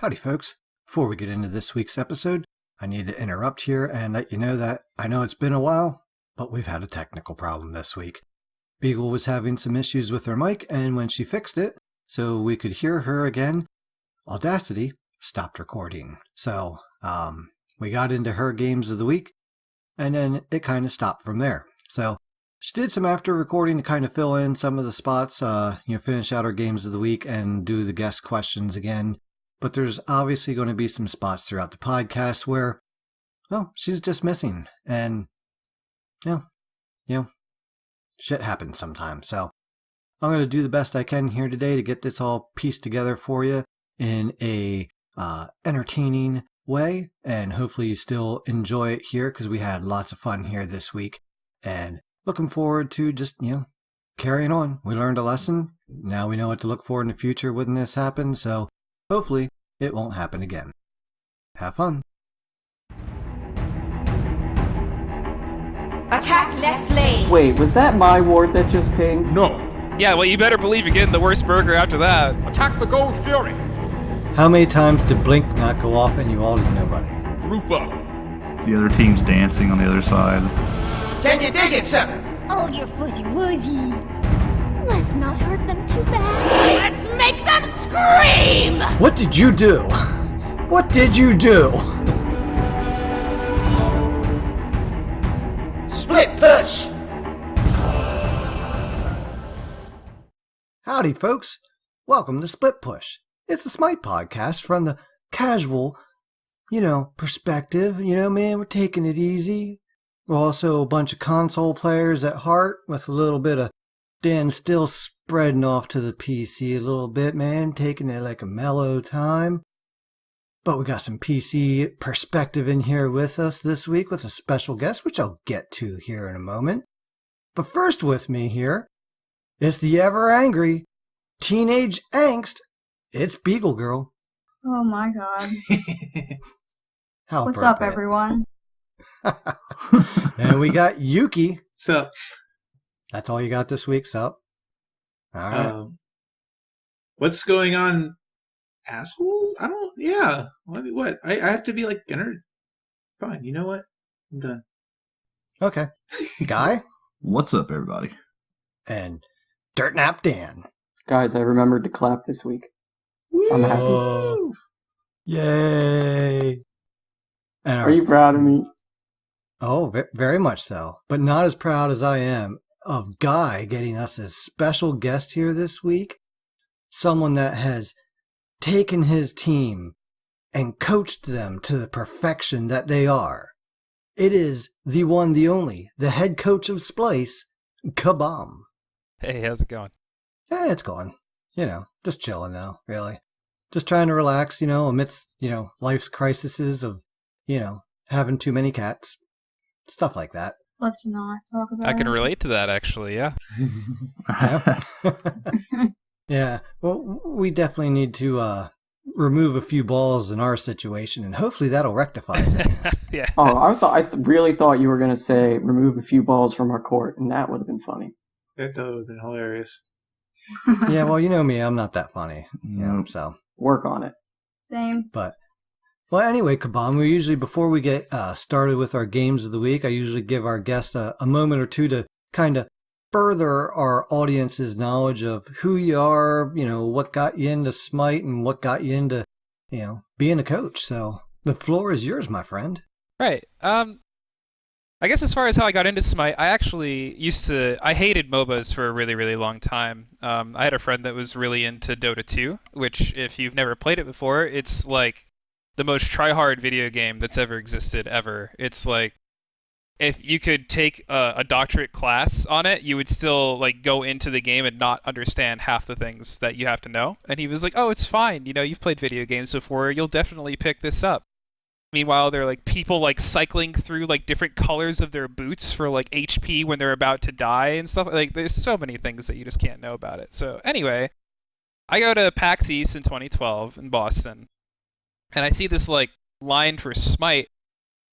Howdy folks, before we get into this week's episode, I need to interrupt here and let you know that I know it's been a while, but we've had a technical problem this week. Beagle was having some issues with her mic, and when she fixed it, so we could hear her again, Audacity stopped recording. So, we got into her games of the week, and then it kind of stopped from there. So, she did some after recording to kind of fill in some of the spots, finish out her games of the week and do the guest questions again. But there's obviously going to be some spots throughout the podcast where, well, she's just missing. And, shit happens sometimes. So I'm going to do the best I can here today to get this all pieced together for you in a entertaining way. And hopefully you still enjoy it here because we had lots of fun here this week. And looking forward to just, carrying on. We learned a lesson. Now we know what to look for in the future when this happens. So hopefully, it won't happen again. Have fun. Attack left lane. Wait, was that my ward that just pinged? No. Yeah, well, you better believe you're getting the worst burger after that. Attack the Gold Fury. How many times did Blink not go off and you all did nobody? Group up. The other team's dancing on the other side. Can you dig it, Seven? Oh, you're fuzzy woozy. Let's not hurt them too bad. Let's make them scream! What did you do? What did you do? Split push! Howdy, folks. Welcome to Split Push. It's a Smite podcast from the casual, perspective. Man, we're taking it easy. We're also a bunch of console players at heart with a little bit of Dan still spreading off to the PC a little bit, man, taking it like a mellow time. But we got some PC perspective in here with us this week with a special guest, which I'll get to here in a moment. But first with me here is the ever angry teenage angst. It's Beagle Girl. Oh my god. How What's up, everyone? And we got Yuki. What's up? That's all you got this week, so. All right. What's going on, asshole? What? I have to be like, fine, you know what? I'm done. Okay. Guy? What's up, everybody? And Dirt Nap Dan. Guys, I remembered to clap this week. I'm happy. Oh, yay. And Are you proud of me? Oh, very much so. But not as proud as I am of Guy getting us a special guest here this week. Someone that has taken his team and coached them to the perfection that they are. It is the one, the only, the head coach of Splyce, Cabom. Hey, how's it going? Yeah, it's going. Just chilling now, really. Just trying to relax, amidst, life's crises of, having too many cats. Stuff like that. Let's not talk about I can it. relate to that, actually, yeah. Yeah, well, we definitely need to remove a few balls in our situation, and hopefully that'll rectify things. Yeah. Oh, I really thought you were going to say remove a few balls from our court, and that would have been funny. That would have been hilarious. Yeah, well, you know me, I'm not that funny. So. Work on it. Same. Well, anyway, Cabom, we usually, before we get started with our games of the week, I usually give our guest a moment or two to kind of further our audience's knowledge of who you are, what got you into Smite and what got you into, being a coach. So the floor is yours, my friend. Right. I guess as far as how I got into Smite, I actually I hated MOBAs for a really, really long time. I had a friend that was really into Dota 2, which if you've never played it before, it's like the most try-hard video game that's ever existed, ever. It's like, if you could take a doctorate class on it, you would still go into the game and not understand half the things that you have to know. And he was like, oh, it's fine. You've played video games before. You'll definitely pick this up. Meanwhile, there are people cycling through different colors of their boots for HP when they're about to die and stuff. There's so many things that you just can't know about it. So anyway, I go to PAX East in 2012 in Boston, and I see this line for Smite,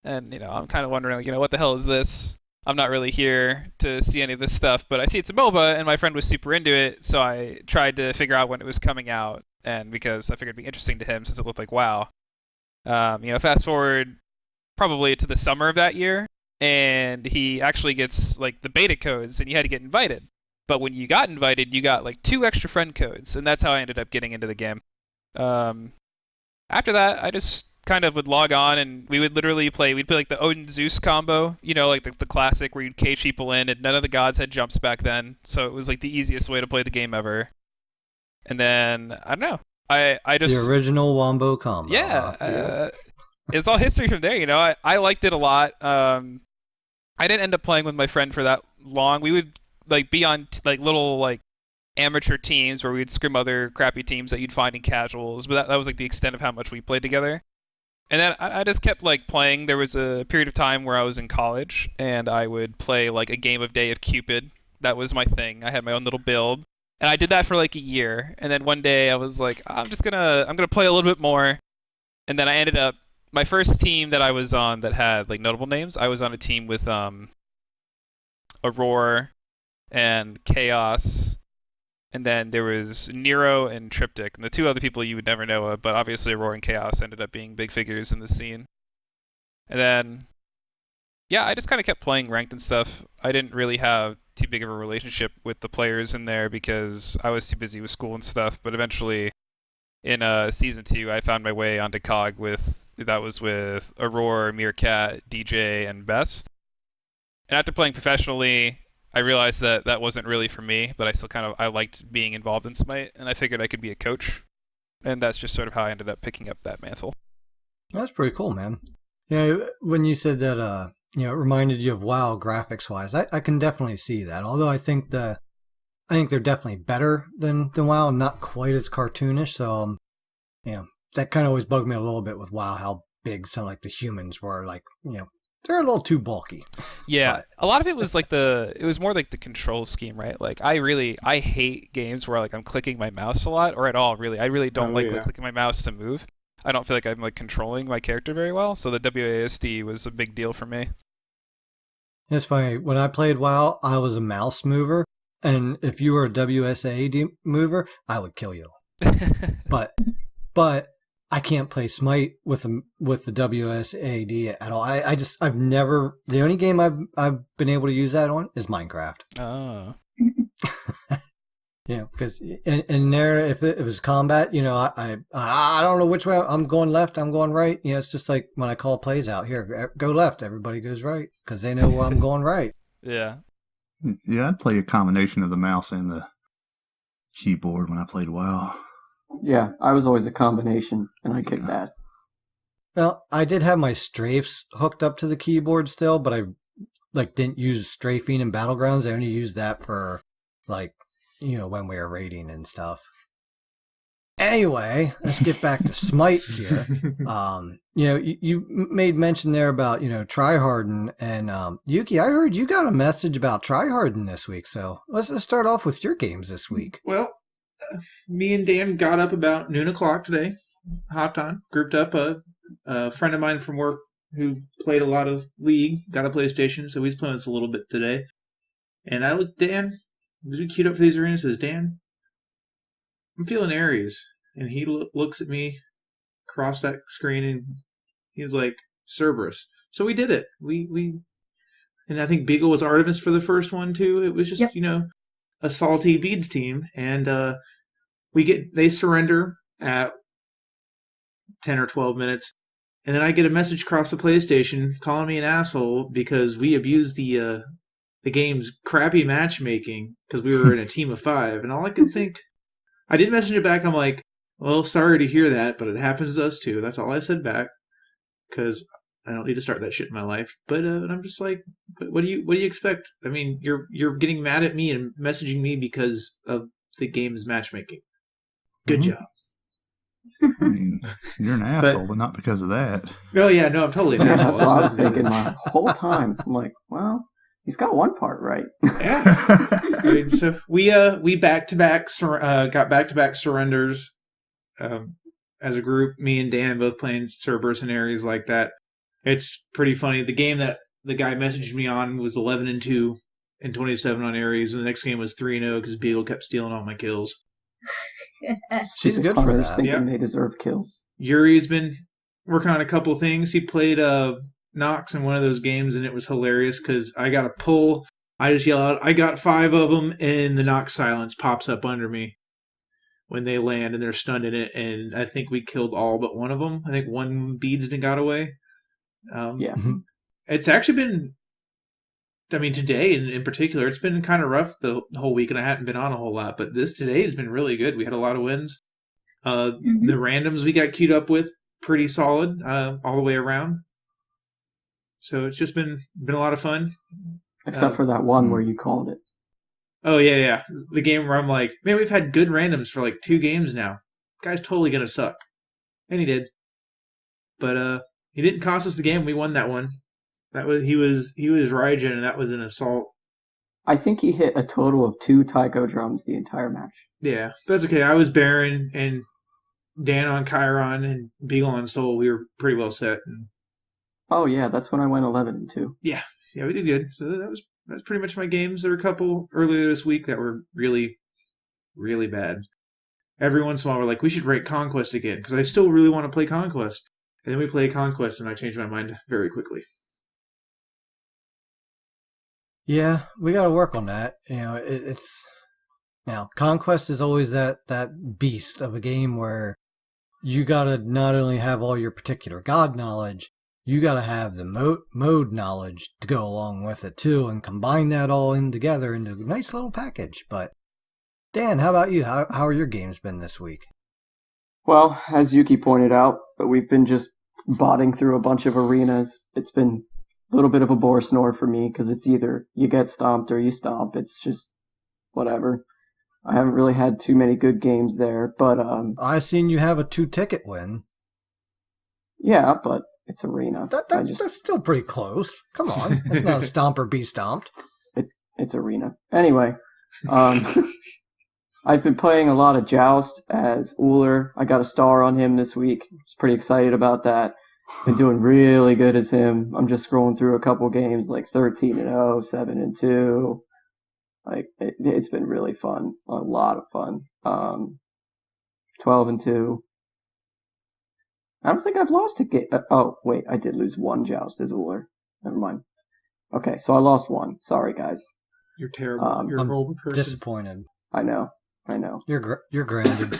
and I'm kind of wondering what the hell is this? I'm not really here to see any of this stuff, but I see it's a MOBA, and my friend was super into it, so I tried to figure out when it was coming out. and because I figured it'd be interesting to him since it looked like WoW. Fast forward probably to the summer of that year, and he actually gets like the beta codes, and you had to get invited. But when you got invited, you got like 2 extra friend codes, and that's how I ended up getting into the game. After that, I just kind of would log on, and we'd play like the Odin Zeus combo, like the classic where you'd cage people in, and none of the gods had jumps back then, so it was like the easiest way to play the game ever. And then I don't know, I just the original Wombo combo. Yeah, it's all history from there. I liked it a lot. I didn't end up playing with my friend for that long. We would like be on like little like amateur teams where we'd scrim other crappy teams that you'd find in casuals, but that was like the extent of how much we played together. And then I just kept like playing. There was a period of time where I was in college, and I would play like a game of Day of Cupid. That was my thing. I had my own little build, and I did that for like a year. And then one day I was like, I'm gonna play a little bit more. And then I ended up my first team that I was on that had like notable names. I was on a team with Aurora and Chaos. And then there was Nero and Triptych, and the 2 other people you would never know of, but obviously Aurora and Chaos ended up being big figures in the scene. And then, yeah, I just kind of kept playing ranked and stuff. I didn't really have too big of a relationship with the players in there because I was too busy with school and stuff, but eventually in Season 2, I found my way onto COG with Aurora, Meerkat, DJ, and Best. And after playing professionally, I realized that wasn't really for me, but I liked being involved in Smite, and I figured I could be a coach. And that's just sort of how I ended up picking up that mantle. That's pretty cool, man. When you said that, it reminded you of WoW graphics-wise, I can definitely see that. Although I think they're definitely better than WoW, not quite as cartoonish. So, that kind of always bugged me a little bit with WoW, how big some like the humans were. Like, they're a little too bulky. Yeah, but a lot of it was it was more like the control scheme, right? Like I hate games where like I'm clicking my mouse a lot, or at all, really. I really don't like clicking my mouse to move. I don't feel like I'm like controlling my character very well, so the WASD was a big deal for me. It's funny, when I played WoW, I was a mouse mover, and if you were a WSAD mover, I would kill you. But I can't play Smite with the WSAD at all. I've never. The only game I've been able to use that on is Minecraft. Oh. Yeah, because in there, if it was combat, I don't know which way I'm going left, I'm going right. It's just like when I call plays out here, go left, everybody goes right because they know where I'm going right. Yeah. Yeah, I'd play a combination of the mouse and the keyboard when I played WoW. Yeah, I was always a combination, and I kicked ass. Well, I did have my strafes hooked up to the keyboard still, but I didn't use strafing in Battlegrounds. I only used that for when we were raiding and stuff. Anyway, let's get back to Smite here. You made mention there about tryharding, and Yuki, I heard you got a message about tryharding this week. So let's start off with your games this week. Well, me and Dan got up about noon o'clock today, hopped on, grouped up. A friend of mine from work who played a lot of League got a PlayStation, so he's playing this a little bit today. And I looked Dan, we queued up for these arenas, says, Dan, I'm feeling Ares. And he looks at me across that screen, and he's like, Cerberus. So we did it. And I think Beagle was Artemis for the first one, too. It was just, a salty beads team, and they surrender at 10 or 12 minutes, and then I get a message across the PlayStation calling me an asshole because we abused the game's crappy matchmaking because we were in a team of 5, and all I could think, I did message it back. I'm like, well, sorry to hear that, but it happens to us too. That's all I said back because I don't need to start that shit in my life. But I'm just like, what do you expect? I mean, you're getting mad at me and messaging me because of the game's matchmaking. Good job. I mean, you're an asshole, but not because of that. Oh yeah, no, I'm totally an asshole. That's what I was thinking my whole time. I'm like, well, he's got one part right. Yeah. I mean, so we got back to back surrenders as a group. Me and Dan both playing Cerberus and Ares like that. It's pretty funny. The game that the guy messaged me on was 11-2 and 27 on Ares, and the next game was 3-0 because Beagle kept stealing all my kills. She's good for Hunters that. thinking Yeah. they deserve kills. Yuri's been working on a couple things. He played Nox in one of those games, and it was hilarious because I got a pull. I just yell out, "I got 5 of them," and the Nox silence pops up under me when they land, and they're stunned in it. And I think we killed all but one of them. I think one beads got away. Yeah. It's actually been, I mean, today in particular, it's been kind of rough the whole week, and I haven't been on a whole lot. But today has been really good. We had a lot of wins. The randoms we got queued up with, pretty solid all the way around. So it's just been a lot of fun. Except for that one where you called it. Oh, yeah. The game where I'm like, man, we've had good randoms for like 2 games now. Guy's totally going to suck. And he did. But he didn't cost us the game. We won that one. He was Raijin, and that was an assault. I think he hit a total of 2 taiko drums the entire match. Yeah, but that's okay. I was Baron, and Dan on Chiron, and Beagle on Soul. We were pretty well set. And Oh yeah, that's when I went 11-2. yeah, we did good. So that's pretty much my games. There were a couple earlier this week that were really, really bad. Every once in a while, we're like, we should rate Conquest again, because I still really want to play Conquest. And then we play Conquest, and I changed my mind very quickly. Yeah, we got to work on that. You know, it's now Conquest is always that beast of a game where you got to not only have all your particular god knowledge, you got to have the mode knowledge to go along with it too, and combine that all in together into a nice little package. But Dan, how about you? How are your games been this week? Well, as Yuki pointed out, but we've been just botting through a bunch of arenas. It's been a little bit of a bore snore for me because it's either you get stomped or you stomp. It's just whatever. I haven't really had too many good games there, but I seen you have a 2-ticket win. yeah, but it's arena. That's still pretty close. Come on, it's not a stomp or be stomped. It's arena. Anyway, I've been playing a lot of Joust as Uller. I got a star on him this week. I was pretty excited about that. Been doing really good as him. I'm just scrolling through a couple games like 13-0, 7-2. Like it's been really fun. A lot of fun. 12-2. I don't think I've lost a game. Oh, wait, I did lose one Joust as Uller. Never mind. Okay, so I lost one. Sorry, guys. You're terrible. You're a horrible person. Disappointed. I know. You're grounded.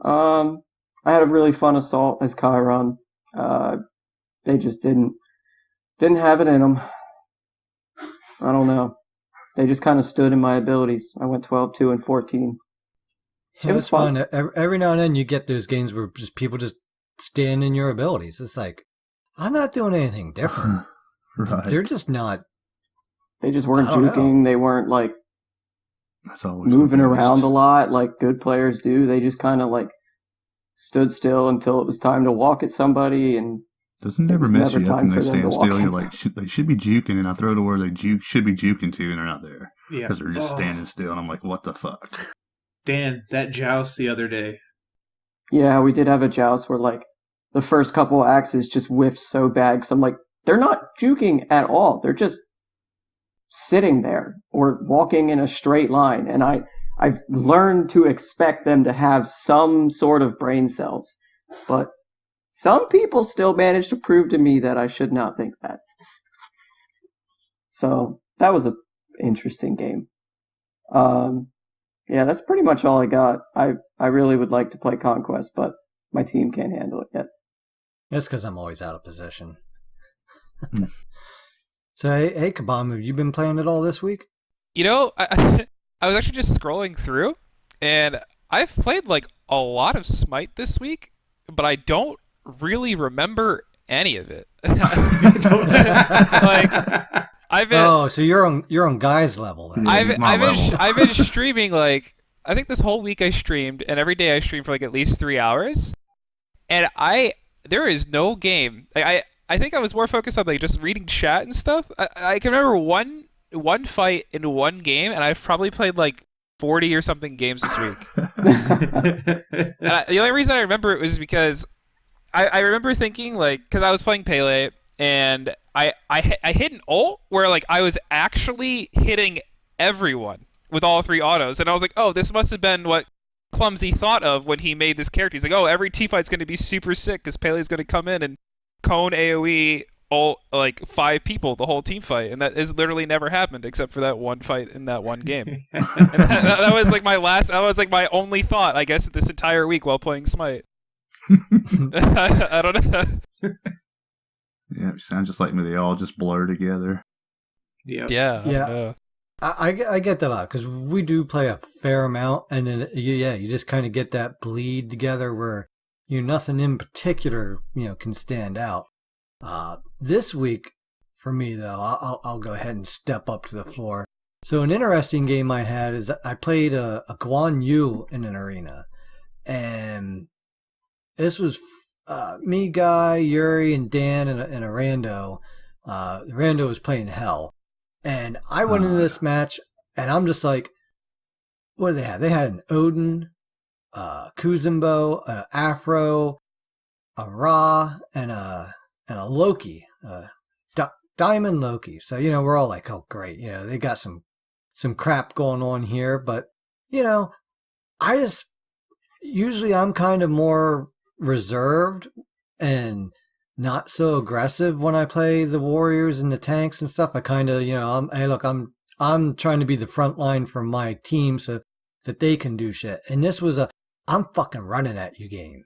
I had a really fun assault as Chiron. They just didn't have it in them. I don't know. They just kind of stood in my abilities. I went 12-2 and 14. It was fun. Every now and then you get those games where just people just stand in your abilities. It's like, I'm not doing anything different. Right. They're just not. They just weren't juking. They weren't like That's always moving the biggest. around a lot like good players do. They just kind of like stood still until it was time to walk at somebody, and Doesn't it ever was mess never you up time when they for them stand to walk still? You're in. like, they should be juking, and I throw to where they should be juking to, and they're not there. Yeah. Because they're just Oh. standing still, and I'm like, what the fuck? Dan, that Joust the other day. yeah, we did have a Joust where like the first couple axes just whiffed so bad. Cause I'm like, they're not juking at all. They're just sitting there or walking in a straight line. And I've learned to expect them to have some sort of brain cells, but some people still manage to prove to me that I should not think that. So that was an interesting game. Yeah, that's pretty much all I got. I really would like to play Conquest, but my team can't handle it yet. That's because I'm always out of position. So, hey, Cabom, have you been playing it all this week? You know, I was actually just scrolling through, and I've played like a lot of Smite this week, but I don't really remember any of it. Like, I've been, so you're on Guy's level then. I've been streaming like, I think this whole week I streamed, and every day I streamed for like at least 3 hours, and there is no game. I think I was more focused on like just reading chat and stuff. I can remember one fight in one game, and I've probably played like 40 or something games this week. The only reason I remember it was because I remember thinking like, because I was playing Pele, and I hit an ult where like I was actually hitting everyone with all 3 autos, and I was like, oh, this must have been what clumsy thought of when he made this character. He's like, oh, every team fight's going to be super sick because Pele's going to come in and cone AoE all like 5 people the whole team fight, and that has literally never happened except for that one fight in that one game. And that was like that was like my only thought, I guess, this entire week while playing Smite. I don't know. Yeah, it sounds just like me. They all just blur together. Yeah. I get that a lot because we do play a fair amount, and then you just kind of get that bleed together where nothing in particular can stand out. This week for me though, I'll go ahead and step up to the floor. So an interesting game I had is I played a Guan Yu in an arena, and this was me, Guy, Yuri, and Dan, and a rando. Rando was playing Hell. And I went into this match, and I'm just like, what do they have? They had an Odin, Kuzumbo, an Afro, a Ra, and a Loki, Diamond Loki. So, we're all like, oh, great. They got some crap going on here. But, usually I'm kind of more reserved and not so aggressive when I play the warriors and the tanks and stuff. I kind of, I'm trying to be the front line for my team so that they can do shit. And this was I'm fucking running at you game.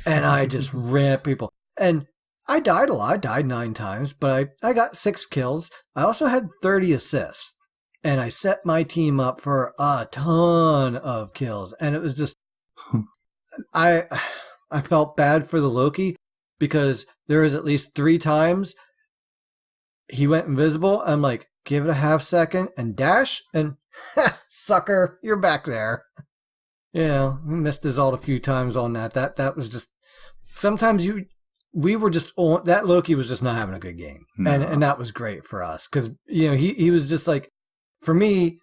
And I just ran at people. And I died a lot. I died 9 times, but I got 6 kills. I also had 30 assists. And I set my team up for a ton of kills. And it was just, I felt bad for the Loki, because there was at least 3 times he went invisible. I'm like, give it a half second and dash, and sucker, you're back there. Missed his ult a few times on that. That was just, sometimes we were just on, that Loki was just not having a good game. No. And that was great for us. Cause he was just like, for me,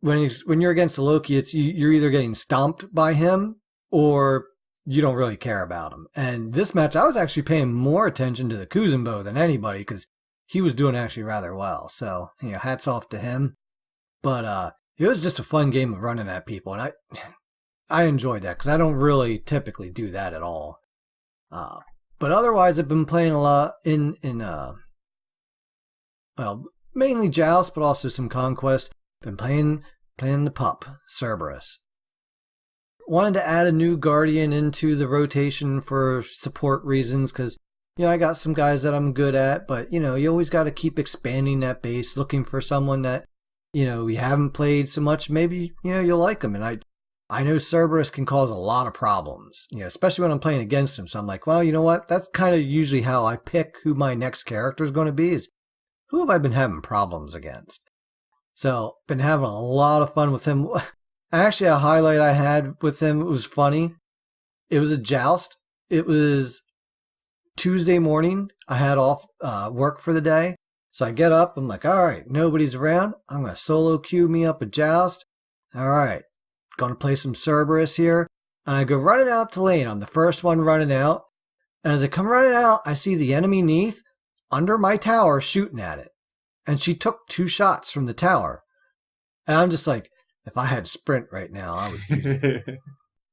when you're against a Loki, you're either getting stomped by him or you don't really care about him. And this match, I was actually paying more attention to the Kuzumbo than anybody because he was doing actually rather well. So, hats off to him. But it was just a fun game of running at people. And I enjoyed that because I don't really typically do that at all. But otherwise, I've been playing a lot in mainly Joust, but also some Conquest. Been playing the pup, Cerberus. Wanted to add a new Guardian into the rotation for support reasons because, I got some guys that I'm good at, but, you always got to keep expanding that base, looking for someone that, you haven't played so much. Maybe, you'll like them. And I know Cerberus can cause a lot of problems, especially when I'm playing against him. So I'm like, well, you know what? That's kind of usually how I pick who my next character is going to be, is who have I been having problems against? So, been having a lot of fun with him. Actually, a highlight I had with him, it was funny. It was a joust. It was Tuesday morning. I had off work for the day. So I get up. I'm like, all right, nobody's around. I'm going to solo queue me up a joust. All right, going to play some Cerberus here. And I go running out to lane. I'm the first one running out. And as I come running out, I see the enemy Neath under my tower shooting at it. And she took 2 shots from the tower. And I'm just like, if I had sprint right now, I would use it.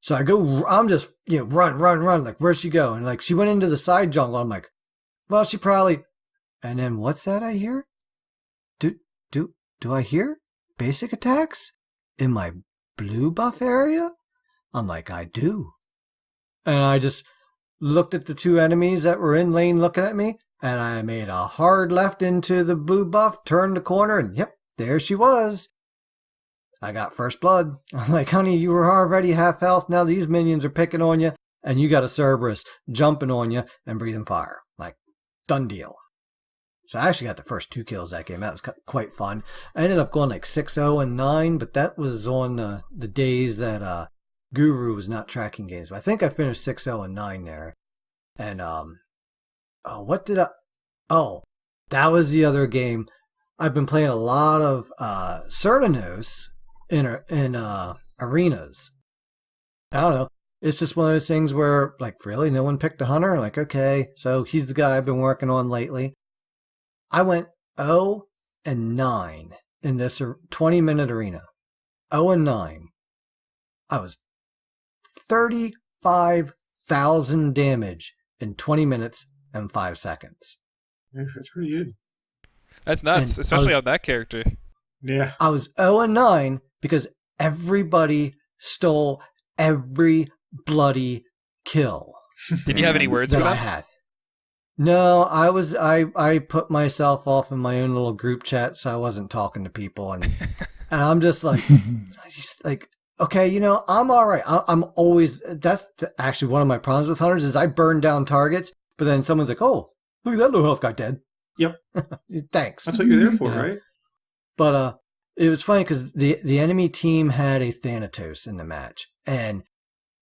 So I go, I'm just, run. Like, where'd she go? And like, she went into the side jungle. I'm like, well, she probably, and then what's that I hear? Do I hear basic attacks in my blue buff area? I'm like, I do. And I just looked at the 2 enemies that were in lane looking at me. And I made a hard left into the blue buff, turned the corner, and yep, there she was. I got first blood. I'm like, honey, you were already half health. Now these minions are picking on you, and you got a Cerberus jumping on you and breathing fire. Like, done deal. So I actually got the first 2 kills that game. That was quite fun. I ended up going like 6-0 and 9, but that was on the days that Guru was not tracking games. But I think I finished 6-0 and 9 there. And that was the other game. I've been playing a lot of Cernanos in arenas. I don't know. It's just one of those things where, like, really, no one picked a hunter? Like, okay, so he's the guy I've been working on lately. I went 0 and 9 in this 20-minute arena. 0 and 9. I was 35,000 damage in 20 minutes and 5 seconds. That's pretty good. That's nuts, And especially on that character. Yeah. I was 0-9 because everybody stole every bloody kill Did you have any words that for I them? had. No, I put myself off in my own little group chat, so I wasn't talking to people, and I'm just like, okay, you know, I'm all right. I'm always, actually one of my problems with hunters is I burn down targets, but then someone's like, oh, look at that low health guy dead. Yep. Thanks. That's what you're there for, You know? right? But it was funny because the enemy team had a Thanatos in the match, and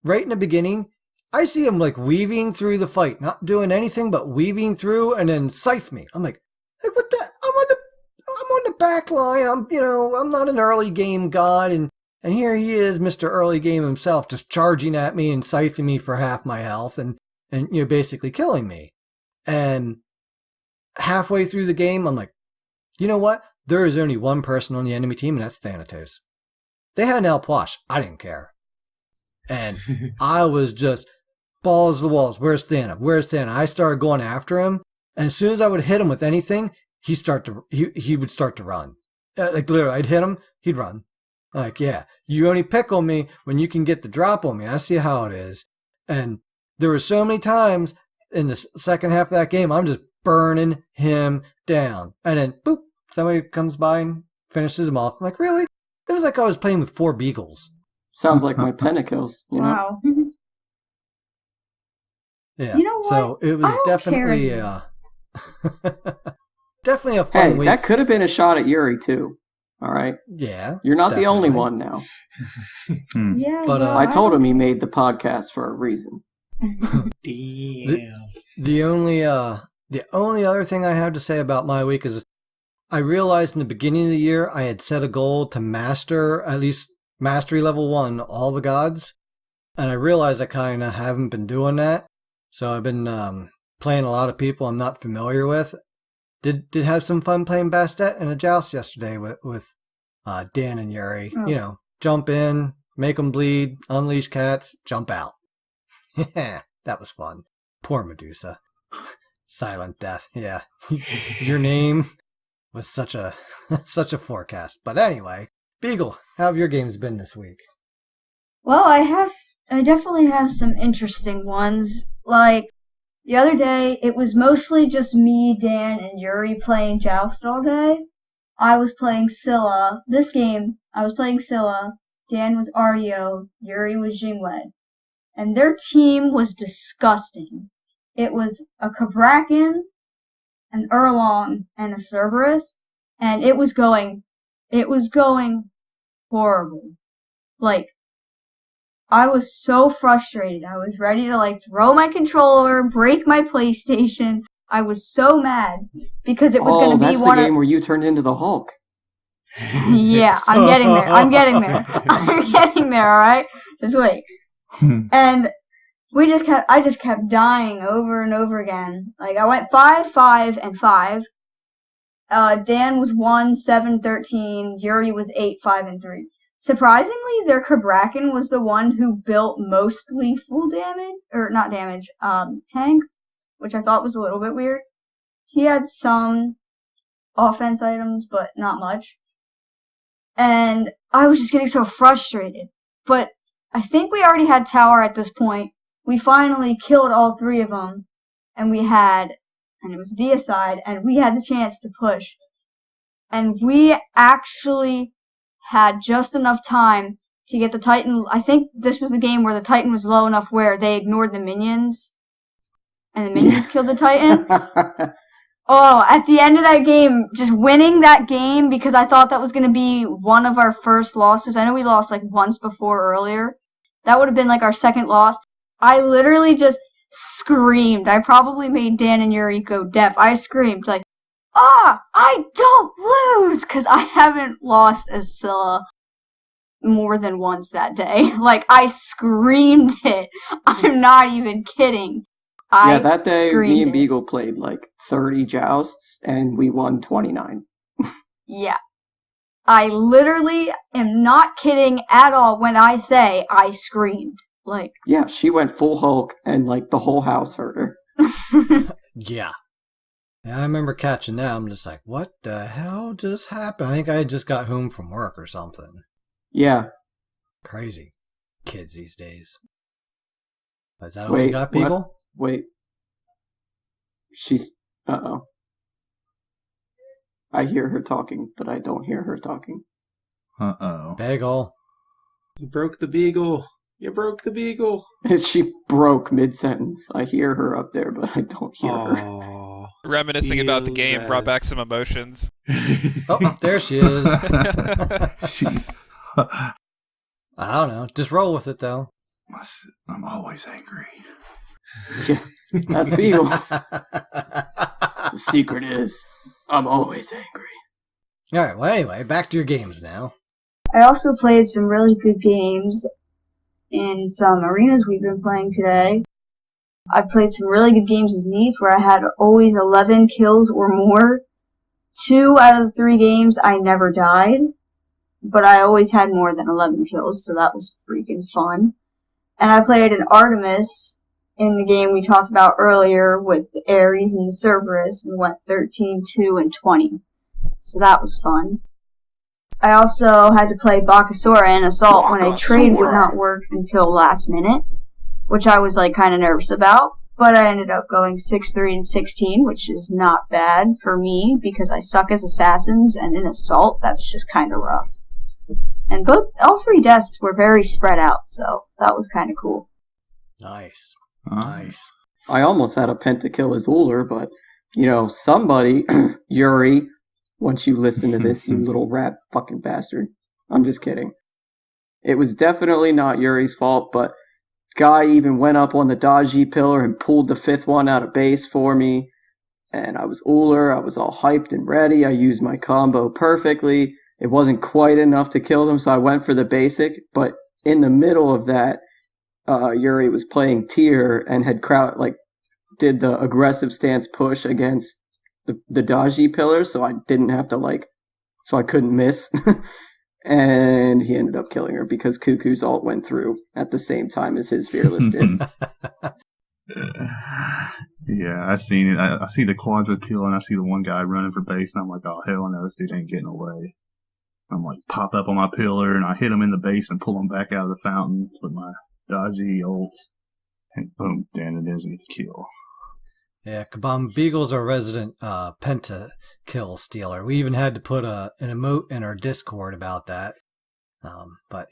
right in the beginning, I see him like weaving through the fight, not doing anything but weaving through, and then scythe me. I'm like what the? I'm on the back line. I'm not an early game god, and here he is, Mr. Early Game himself, just charging at me and scything me for half my health, and basically killing me. And halfway through the game, I'm like, you know what? There is only one person on the enemy team, and that's Thanatos. They had an El Posh. I didn't care. And I was just balls to the walls. Where's Thana? Where's Thana? I started going after him. And as soon as I would hit him with anything, he would start to run. Like literally, I'd hit him, he'd run. Like, yeah, you only pick on me when you can get the drop on me. I see how it is. And there were so many times in the second half of that game, I'm just burning him down. And then, boop, somebody comes by and finishes him off. I'm like, really? It was like I was playing with 4 beagles. Sounds like my pentakills, you know? Wow. Yeah. You know what? So it was I don't definitely care. definitely a fun Hey, week. that could have been a shot at Yuri, too. All right? Yeah. You're not the only definitely. one now. Yeah, But, yeah, I told him he made the podcast for a reason. Damn. The only other thing I have to say about my week is I realized in the beginning of the year I had set a goal to master at least mastery level 1 all the gods, and I realized I kind of haven't been doing that. So I've been playing a lot of people I'm not familiar with. Did have some fun playing Bastet in a joust yesterday with Dan and Yuri. Oh. You know, jump in, make them bleed, unleash cats, jump out. Yeah, that was fun. Poor Medusa. Silent death. Yeah, your name was such a forecast. But anyway, Beagle, how have your games been this week? Well, I definitely have some interesting ones. Like, the other day, it was mostly just me, Dan, and Yuri playing Joust all day. I was playing Scylla. This game, I was playing Scylla. Dan was Artio. Yuri was Jingwei. And their team was disgusting. It was a Cabrakan, an Erlong, and a Cerberus. And it was going horrible. Like, I was so frustrated. I was ready to throw my controller, break my PlayStation. I was so mad because it was going to be that's the game where you turned into the Hulk. Yeah, I'm getting there. I'm getting there, alright? Just wait. And I just kept dying over and over again. Like, I went 5, 5, and 5. Dan was 1, 7, 13. Yuri was 8, 5, and 3. Surprisingly, their Cabrakan was the one who built mostly full damage, or not damage, tank, which I thought was a little bit weird. He had some offense items, but not much. And I was just getting so frustrated. But I think we already had tower at this point. We finally killed all 3 of them, and it was deicide, and we had the chance to push. And we actually had just enough time to get the Titan. I think this was a game where the Titan was low enough where they ignored the minions, and the minions killed the Titan. Oh, at the end of that game, just winning that game, because I thought that was going to be one of our first losses. I know we lost once before earlier. That would have been our second loss. I literally just screamed. I probably made Dan and Yuri go deaf. I screamed I don't lose! Because I haven't lost as Scylla more than once that day. I screamed it. I'm not even kidding. That day me and it. Beagle played 30 jousts, and we won 29. Yeah. I literally am not kidding at all when I say I screamed. Like, Yeah, she went full Hulk, and like the whole house heard her. Yeah. I remember catching that. I'm just like, what the hell just happened? I think I just got home from work or something. Yeah. Crazy. Kids these days. Is that all you got, people? Wait. She's... Uh-oh. I hear her talking, but I don't hear her talking. Uh-oh. Bagel. You broke the beagle. You broke the beagle. She broke mid-sentence. I hear her up there, but I don't hear her. Aww. Reminiscing about the Feel game bad. brought back some emotions. Oh, there she is. She, I don't know. Just roll with it, though. I'm always angry. Yeah, that's Beagle. The secret is, I'm always angry. All right, well, anyway, back to your games now. I also played some really good games in some arenas we've been playing today. I played some really good games as Neath where I had always 11 kills or more. 2 out of the 3 games I never died, but I always had more than 11 kills, so that was freaking fun. And I played an Artemis in the game we talked about earlier with the Ares and the Cerberus and went 13, 2, and 20. So that was fun. I also had to play Bakasura and Assault when a trade would not work until last minute, which I was kind of nervous about. But I ended up going 6-3 and 16, which is not bad for me because I suck as assassins, and in Assault, that's just kind of rough. And all 3 deaths were very spread out, so that was kind of cool. Nice. Nice. I almost had a pentakill as Uller, but, somebody, Yuri, once you listen to this, you little rat fucking bastard. I'm just kidding. It was definitely not Yuri's fault, but guy even went up on the dodgy pillar and pulled the 5th one out of base for me. And I was Uller, I was all hyped and ready, I used my combo perfectly. It wasn't quite enough to kill them, so I went for the basic, but in the middle of that, Yuri was playing tier and had did the aggressive stance push against the dodgy pillar, so I didn't have to so I couldn't miss. And he ended up killing her because Cuckoo's ult went through at the same time as his Fearless did. Yeah, I seen it. I see the quadra kill and I see the one guy running for base and I'm like, oh hell no, this dude ain't getting away. I'm pop up on my pillar and I hit him in the base and pull him back out of the fountain with my dodgy ult. And boom, Dan and Denzel get the kill. Yeah, Cabom, Beagle's our resident penta kill stealer. We even had to put an emote in our Discord about that. But,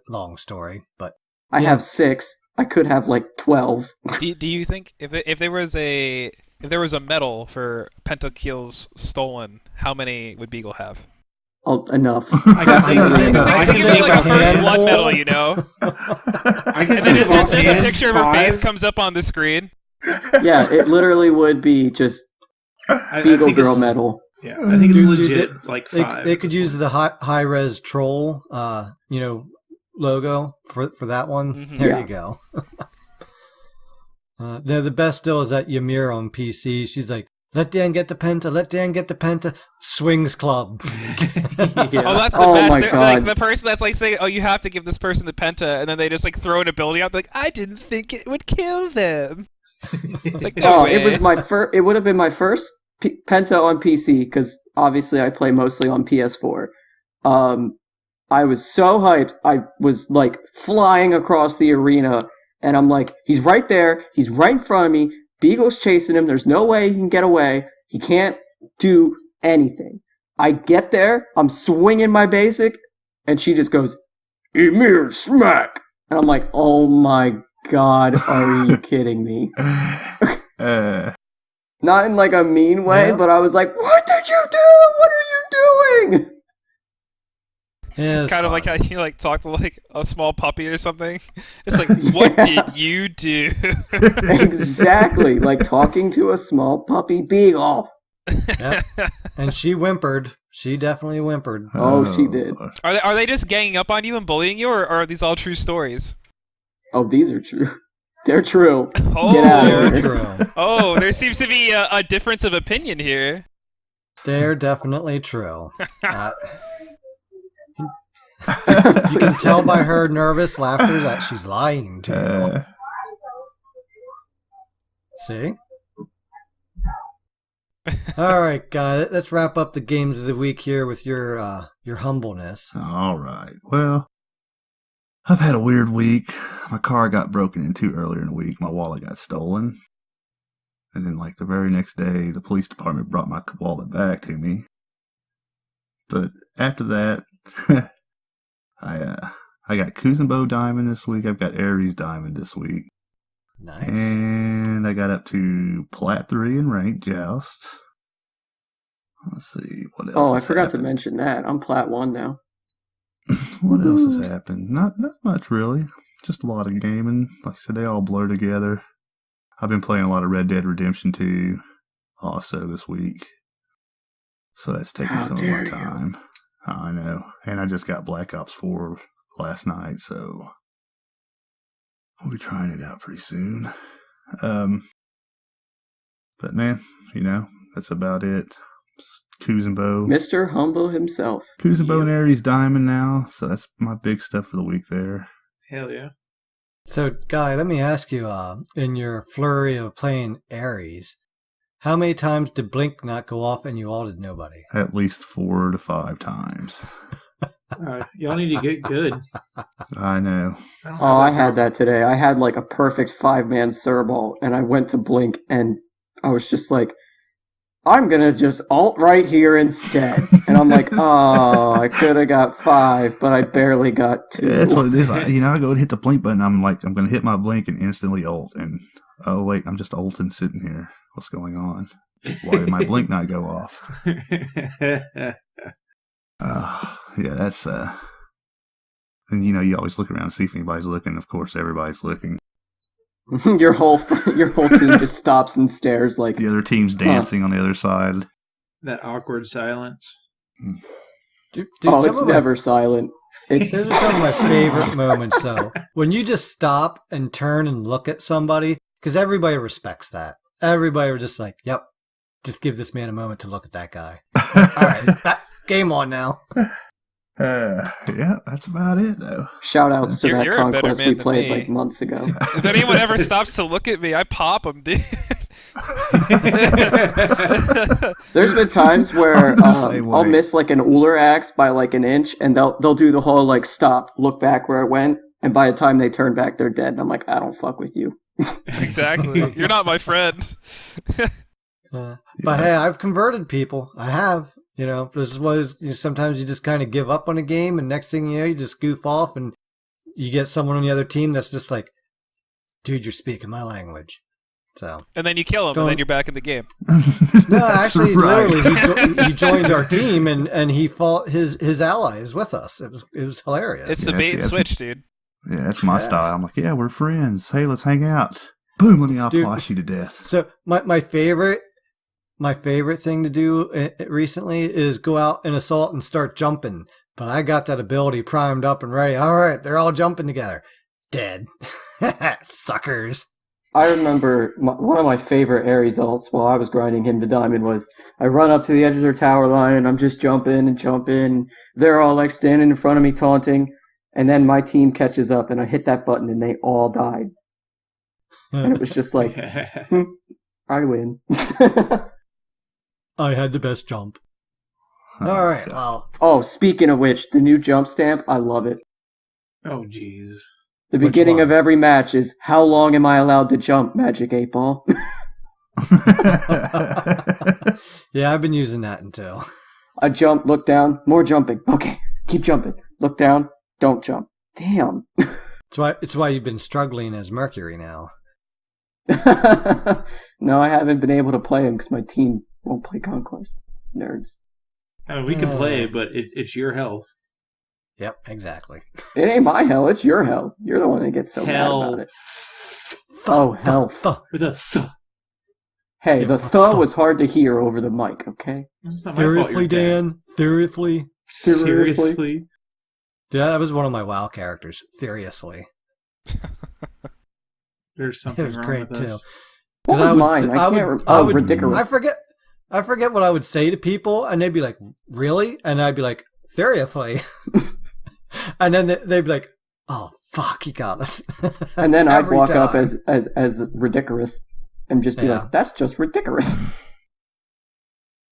long story. But I have 6. I could have 12. Do you think if there was a medal for pentakills stolen, how many would Beagle have? Oh, enough. I can Give think her about first handful. one medal, I can and then think it about just a picture of her 5. face comes up on the screen. Yeah, it literally would be just I Beagle think Girl it's- medal. Yeah, I think it's Dude, legit. They 5. they could use the high res troll, logo for that one. Mhm. There Yeah. you go. The best still is that Ymir on PC. She's like, let Dan get the penta, swings club. Oh, that's the Oh best. my They're, God. the person that's saying, "Oh, you have to give this person the penta," and then they just throw an ability out. They're like, "I didn't think it would kill them." It's like, no way. It was my first. It would have been my first penta on PC because obviously I play mostly on PS4. I was so hyped. I was flying across the arena, and I'm like, he's right there. He's right in front of me. Beagle's chasing him. There's no way he can get away. He can't do anything. I get there. I'm swinging my basic, and she just goes, Ymir, smack! And I'm like, oh my God, are you kidding me? Not in a mean way, Yeah. but I was like, what did you do? What are you doing? Yeah, it's kind of fun. like how you talk to a small puppy or something. It's like, what did you do? Exactly, like talking to a small puppy beagle. Yep. And she whimpered. She definitely whimpered. Oh, she did. Are they just ganging up on you and bullying you, or are these all true stories? Oh, these are true. They're true. Oh, Get out of They're here. true. Oh, there seems to be a difference of opinion here. They're definitely true. You can tell by her nervous laughter that she's lying to you. See? All right, got it. Let's wrap up the games of the week here with your humbleness. All right. Well, I've had a weird week. My car got broken into earlier in the week. My wallet got stolen. And then, like, the very next day, the police department brought my wallet back to me. But after that, I got Kuzenbo Diamond this week. I've got Aries Diamond this week. Nice. And I got up to Plat 3 in Ranked Joust. Let's see, what else Oh, I has forgot to happened? mention that. I'm Plat 1 now. What else has happened? Not much, really. Just a lot of gaming. Like I said, they all blur together. I've been playing a lot of Red Dead Redemption 2 also this week. So that's taking some of my time. I know. And I just got Black Ops 4 last night, so we'll be trying it out pretty soon. But man, that's about it. Kuzenbo. Mr. Humble himself. Kuzenbo and Aries Diamond now, so that's my big stuff for the week there. Hell yeah. So, Guy, let me ask you, in your flurry of playing Aries, how many times did Blink not go off and you ulted nobody? At least 4 to 5 times. Y'all need to get good. I know. Oh, I had that today. I had like a perfect 5-man Cerbal, and I went to Blink, and I was just like, I'm going to just alt right here instead. And I'm like, oh, I could have got 5, but I barely got 2. Yeah, that's what it is. I go to hit the blink button. I'm like, I'm going to hit my blink and instantly ult. And, oh, wait, I'm just ulting sitting here. What's going on? Why did my blink not go off? Yeah, that's, and you always look around and see if anybody's looking. Of course, everybody's looking. Your whole team just stops and stares like The other team's dancing on the other side. That awkward silence. Dude, it's never silent. Those are some of my favorite moments, though. When you just stop and turn and look at somebody, because everybody respects that. Everybody are just like, yep, just give this man a moment to look at that guy. All right, game on now. Yeah, that's about it, though. Shout outs to that You're a better conquest man we than played me. like months ago. If anyone ever stops to look at me, I pop them, dude. There's been times where I'm the same I'll way. miss like an Uller axe by like an inch, and they'll do the whole like stop, look back where it went, and by the time they turn back, they're dead. And I'm like, I don't fuck with you. Exactly. You're not my friend. But hey, I've converted people. I have. This was sometimes you just kind of give up on a game, and next thing you know, you just goof off, and you get someone on the other team that's just like, "Dude, you're speaking my language." So, And then you kill him, and then you're back in the game. no, actually, right. literally, he joined our team, and he fought his allies with us. It was hilarious. It's the Yeah, bait and see, switch, dude. Yeah, that's my style. I'm like, yeah, we're friends. Hey, let's hang out. Boom, let me outwash you to death. So my favorite thing to do recently is go out and assault and start jumping. But I got that ability primed up and ready. All right, they're all jumping together. Dead. Suckers. I remember one of my favorite Ares ults while I was grinding him to diamond was I run up to the edge of their tower line and I'm just jumping. They're all like standing in front of me taunting. And then my team catches up and I hit that button and they all died. And it was just like, I win. I had the best jump. All right, well. Oh, speaking of which, the new jump stamp, I love it. Oh, jeez. The Which beginning one? of every match is, how long am I allowed to jump, Magic 8 Ball? Yeah, I've been using that until. I jump, look down, more jumping. Okay, keep jumping. Look down, don't jump. Damn. It's why you've been struggling as Mercury now. No, I haven't been able to play him because my team won't play Conquest. Nerds. I mean, we can play, but it's your health. Yep, exactly. It ain't my hell, it's your hell. You're the one that gets so mad about it. Oh, hell. With a th. Hey, Yeah, the fuck. was hard to hear over the mic, okay? It's not my fault Seriously, you're dead. Dan? Seriously? Seriously? Yeah, that was one of my WoW characters. Seriously. There's It something was wrong great, with too. us. What was mine? I can't remember. Oh, ridiculous. I forget what I would say to people, and they'd be like, really? And I'd be like, seriously. And then they'd be like, "Oh fuck, he got us." And then I'd Every walk up time. as ridiculous and just be Yeah. like, "That's just ridiculous."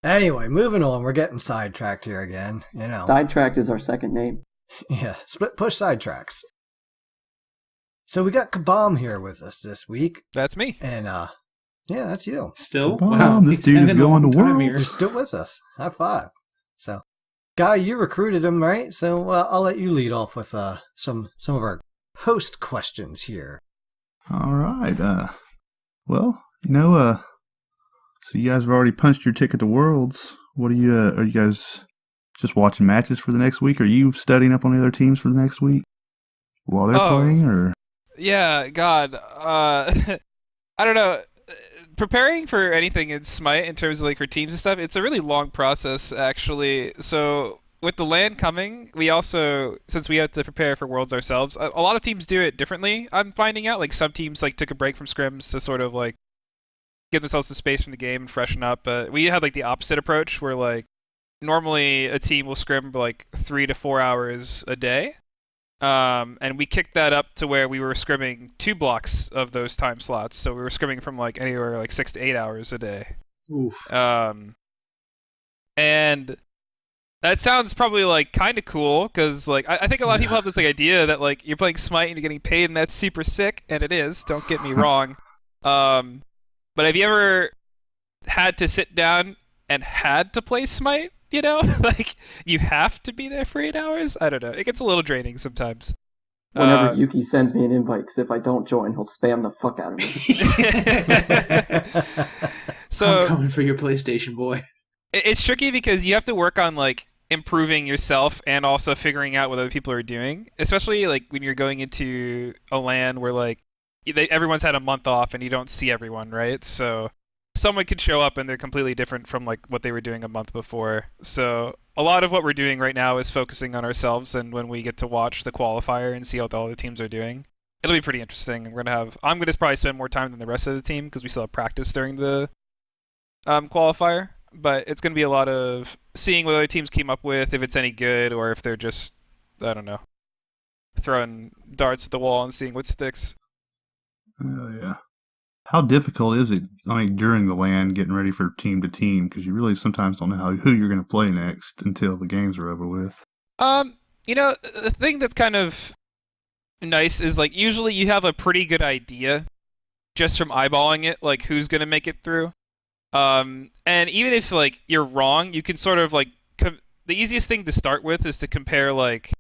Anyway, moving on. We're getting sidetracked here again. You know. Sidetracked is our second name. Yeah, split push sidetracks. So we got Cabom here with us this week, That's me. and yeah, that's you. Still? Wow, this it's dude is been a going long to time Worlds. here. You're still with us. High five. So, Guy, you recruited him, right? So I'll let you lead off with some of our host questions here. All right. Well, so you guys have already punched your ticket to Worlds. What are you guys just watching matches for the next week? Are you studying up on the other teams for the next week while they're playing, or? Yeah, God. I don't know. Preparing for anything in Smite in terms of like for teams and stuff, it's a really long process actually. So with the LAN coming, we also, since we have to prepare for Worlds ourselves, a lot of teams do it differently. I'm finding out like some teams like took a break from scrims to sort of like give themselves some space from the game and freshen up. But we had like the opposite approach where like normally a team will scrim for like 3 to 4 hours a day. And we kicked that up to where we were scrimming 2 blocks of those time slots. So we were scrimming from like anywhere like 6 to 8 hours a day. Oof. And that sounds probably like kind of cool because like I think a lot of people have this like idea that like you're playing Smite and you're getting paid and that's super sick, and it is. Don't get me wrong. But have you ever had to sit down and had to play Smite? You know, like you have to be there for 8 hours. I don't know. It gets a little draining sometimes. Whenever Yuki sends me an invite, because if I don't join, he'll spam the fuck out of me. So I'm coming for your PlayStation, boy. it's tricky because you have to work on like improving yourself and also figuring out what other people are doing, especially like when you're going into a LAN where like everyone's had a month off and you don't see everyone, right? So someone could show up and they're completely different from like what they were doing a month before. So a lot of what we're doing right now is focusing on ourselves, and when we get to watch the qualifier and see how all the teams are doing, it'll be pretty interesting. I'm gonna probably spend more time than the rest of the team because we still have practice during the qualifier, but it's gonna be a lot of seeing what other teams came up with, if it's any good or if they're just, I don't know, throwing darts at the wall and seeing what sticks. Oh, yeah. How difficult is it, during the LAN, getting ready for team to team? Because you really sometimes don't know who you're going to play next until the games are over with. The thing that's kind of nice is, like, usually you have a pretty good idea just from eyeballing it, like, who's going to make it through. And even if, like, you're wrong, you can sort of, like, the easiest thing to start with is to compare, like,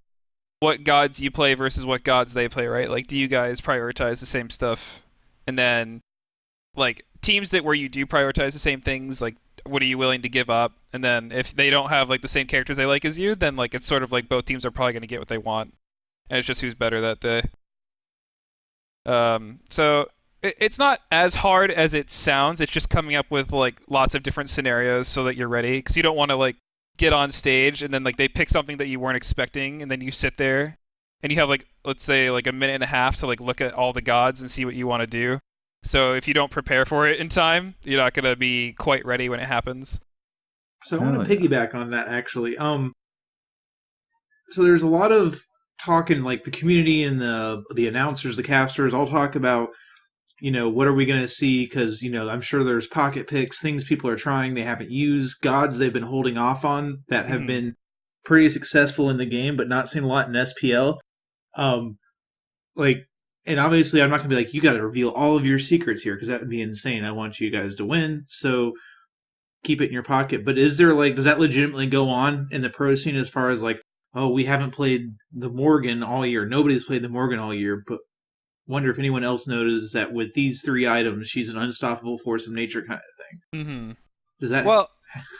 what gods you play versus what gods they play, right? Like, do you guys prioritize the same stuff? And then, like, teams where you do prioritize the same things, like, what are you willing to give up? And then if they don't have, like, the same characters they like as you, then, like, it's sort of like both teams are probably going to get what they want. And it's just who's better that day. So it's not as hard as it sounds. It's just coming up with, like, lots of different scenarios so that you're ready. Because you don't want to, like, get on stage and then, like, they pick something that you weren't expecting, and then you sit there and you have, like, let's say, like, a minute and a half to, like, look at all the gods and see what you want to do. So if you don't prepare for it in time, you're not going to be quite ready when it happens. So I want to piggyback on that, actually. So there's a lot of talk in, like, the community and the announcers, the casters, all talk about, what are we going to see? Because, I'm sure there's pocket picks, things people are trying they haven't used, gods they've been holding off on that have been pretty successful in the game, but not seen a lot in SPL. And obviously I'm not going to be like, you got to reveal all of your secrets here, because that would be insane. I want you guys to win, so keep it in your pocket. But is there, like, does that legitimately go on in the pro scene as far as, like, oh, we haven't played the Morgan all year, nobody's played the Morgan all year, but wonder if anyone else noticed that with these 3 items, she's an unstoppable force of nature kind of thing. Mm-hmm. Does that... Well,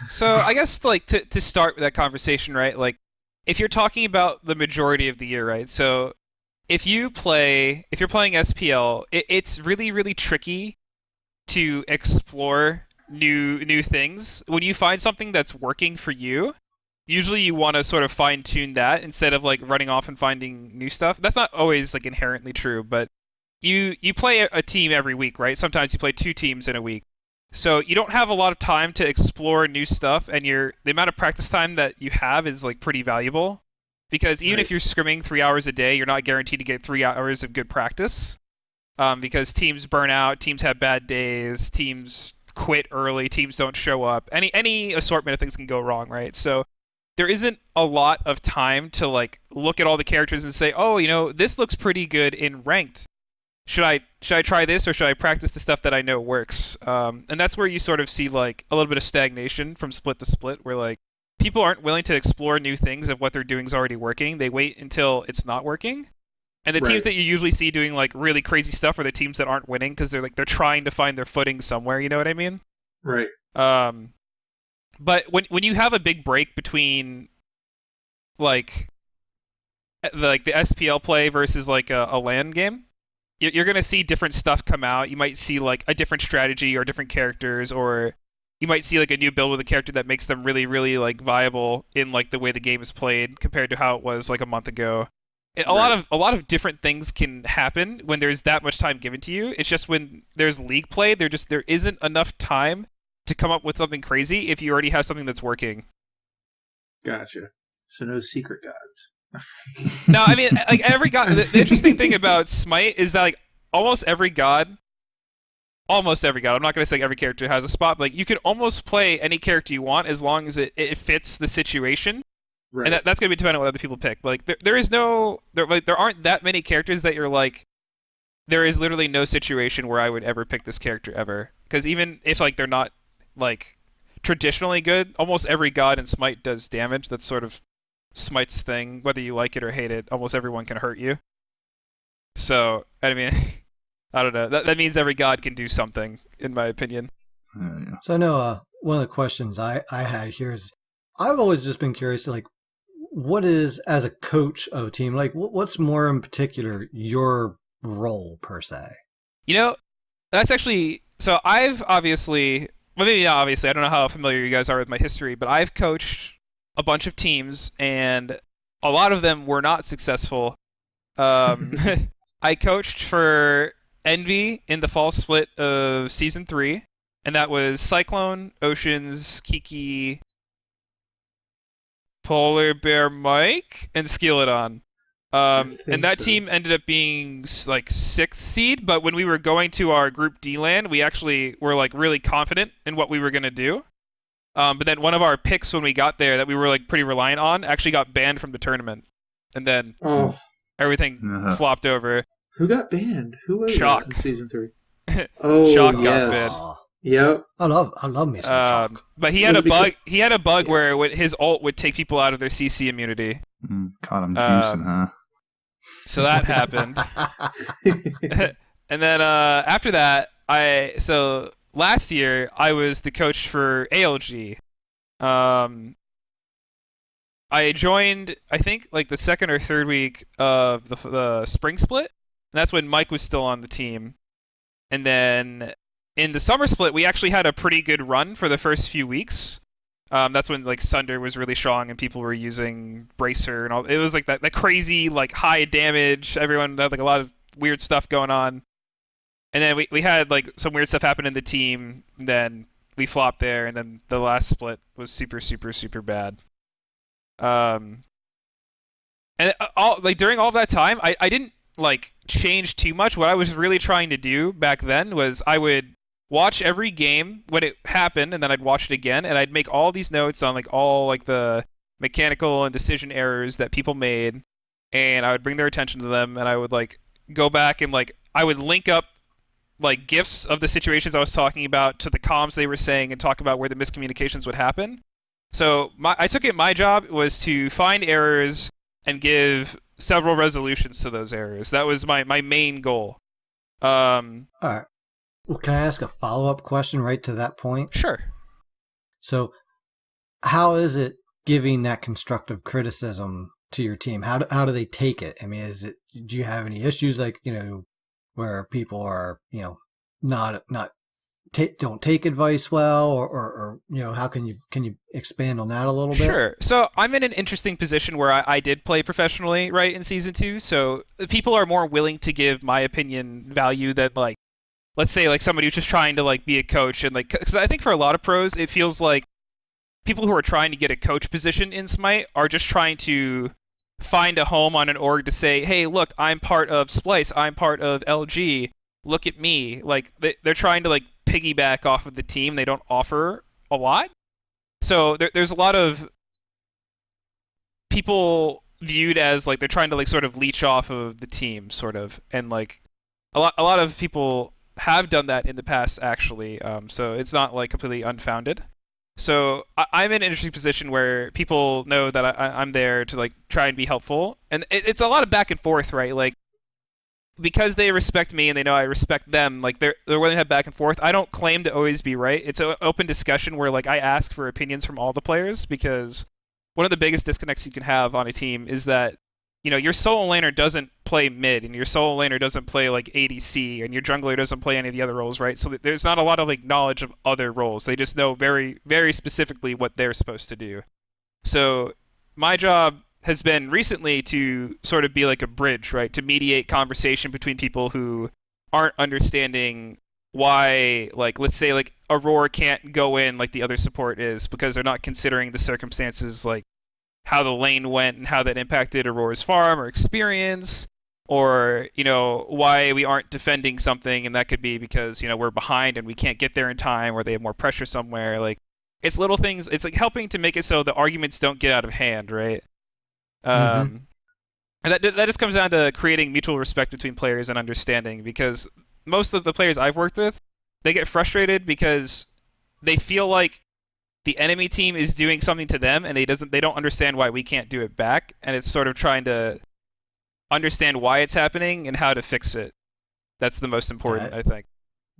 so I guess, like, to start with that conversation, right, like, if you're talking about the majority of the year, right, so if you're playing SPL, it's really, really tricky to explore new things. When you find something that's working for you, usually you want to sort of fine-tune that instead of, like, running off and finding new stuff. That's not always, like, inherently true, but you play a team every week, right? Sometimes you play 2 teams in a week. So you don't have a lot of time to explore new stuff, and the amount of practice time that you have is, like, pretty valuable. Because even Right. if you're scrimming 3 hours a day, you're not guaranteed to get 3 hours of good practice. Because teams burn out, teams have bad days, teams quit early, teams don't show up. Any assortment of things can go wrong, right? So there isn't a lot of time to like look at all the characters and say, oh, this looks pretty good in ranked. Should I try this, or should I practice the stuff that I know works? And that's where you sort of see like a little bit of stagnation from split to split, where like people aren't willing to explore new things if what they're doing is already working. They wait until it's not working. And the Right. teams that you usually see doing like really crazy stuff are the teams that aren't winning because they're trying to find their footing somewhere. You know what I mean? Right. But when you have a big break between like the SPL play versus like a LAN game, you're gonna see different stuff come out. You might see like a different strategy or different characters, or you might see like a new build with a character that makes them really, really like viable in like the way the game is played compared to how it was like a month ago. A lot of different things can happen when there's that much time given to you. It's just when there's league play, there isn't enough time to come up with something crazy if you already have something that's working. Gotcha. So no secret gods. No, I mean, like every god. The interesting thing about Smite is that like almost every god. I'm not gonna say like every character has a spot, but like you can almost play any character you want as long as it fits the situation. Right. And that's gonna be dependent on what other people pick. But like there aren't that many characters that you're like, there is literally no situation where I would ever pick this character ever. Because even if like they're not like traditionally good, almost every god in Smite does damage. That's sort of Smite's thing. Whether you like it or hate it, almost everyone can hurt you. So I mean, I don't know. That means every god can do something, in my opinion. Yeah. So I know one of the questions I had here is, I've always just been curious, like, what is, as a coach of a team, like, what's more in particular your role per se? That's actually, so I've obviously, well, maybe not obviously, I don't know how familiar you guys are with my history, but I've coached a bunch of teams, and a lot of them were not successful. I coached for Envy in the fall split of Season 3, and that was Cyclone, Oceans, Kiki, Polar Bear Mike, and Skeleton. And that team ended up being like 6th seed, but when we were going to our group D LAN, we actually were like really confident in what we were gonna do. But then one of our picks when we got there that we were like pretty reliant on actually got banned from the tournament, and then everything flopped over. Who got banned? Who was Shock that in Season 3? Oh, Shock yes. got banned. Yep. I love me some Chalk. But he had a bug. He had a bug where his ult would take people out of their CC immunity. Caught him juicing, huh? So that happened. And then after that, so last year I was the coach for ALG. I joined, I think, like the second or third week of the spring split, and that's when Mike was still on the team. And then in the summer split, we actually had a pretty good run for the first few weeks. That's when like Sunder was really strong and people were using Bracer and all. It was like that crazy like high damage. Everyone had like a lot of weird stuff going on. And then we had like some weird stuff happen in the team. And then we flopped there, and then the last split was super, super, super bad. And during all that time, I didn't like change too much. What I was really trying to do back then was I would watch every game when it happened, and then I'd watch it again, and I'd make all these notes on like all like the mechanical and decision errors that people made, and I would bring their attention to them, and I would like go back and like I would link up like GIFs of the situations I was talking about to the comms they were saying and talk about where the miscommunications would happen. So I took it my job was to find errors and give several resolutions to those errors. That was my main goal. All right. Well, can I ask a follow-up question right to that point? Sure. So how is it giving that constructive criticism to your team? How do they take it? I mean, do you have any issues like, where people are, don't take advice well, or how can you expand on that a little bit? Sure. So I'm in an interesting position where I did play professionally, right, in Season 2, so people are more willing to give my opinion value than, like, let's say, like, somebody who's just trying to, like, be a coach, and, like, because I think for a lot of pros, it feels like people who are trying to get a coach position in Smite are just trying to find a home on an org to say, hey, look, I'm part of Splyce, I'm part of LG, look at me. Like they're trying to like piggyback off of the team. They don't offer a lot. So there's a lot of people viewed as like they're trying to like sort of leech off of the team sort of, and like a lot of people have done that in the past actually. So it's not like completely unfounded. So I'm in an interesting position where people know that I'm there to like try and be helpful, and it's a lot of back and forth, right? Like because they respect me and they know I respect them, like they're willing to have back and forth. I don't claim to always be right. It's an open discussion where like I ask for opinions from all the players, because one of the biggest disconnects you can have on a team is that, you know, your solo laner doesn't play mid, and your solo laner doesn't play like ADC, and your jungler doesn't play any of the other roles, right? So there's not a lot of like knowledge of other roles. They just know very, very specifically what they're supposed to do. So my job has been recently to sort of be like a bridge, right? To mediate conversation between people who aren't understanding why, like, let's say like Aurora can't go in like the other support is, because they're not considering the circumstances, like how the lane went and how that impacted Aurora's farm or experience, or, you know, why we aren't defending something, and that could be because, you know, we're behind and we can't get there in time, or they have more pressure somewhere. Like, it's little things. It's like helping to make it so the arguments don't get out of hand, right? And that just comes down to creating mutual respect between players and understanding, because most of the players I've worked with, they get frustrated because they feel like the enemy team is doing something to them, and they don't understand why we can't do it back, and it's sort of trying to understand why it's happening and how to fix it. That's the most important, I think.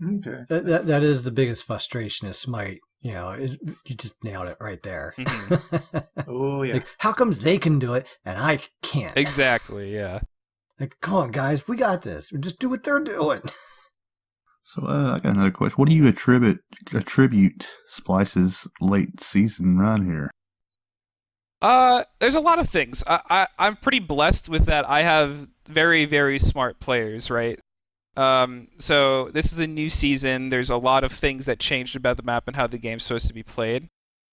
Okay. That is the biggest frustration is Smite. You know, you just nailed it right there. Mm-hmm. Oh, yeah. Like, how comes they can do it and I can't? Exactly, yeah. Like, come on, guys, we got this. Just do what they're doing. So I got another question. What do you attribute Splyce's late season run here? There's a lot of things. I'm pretty blessed with that. I have very, very smart players, right? So this is a new season. There's a lot of things that changed about the map and how the game's supposed to be played.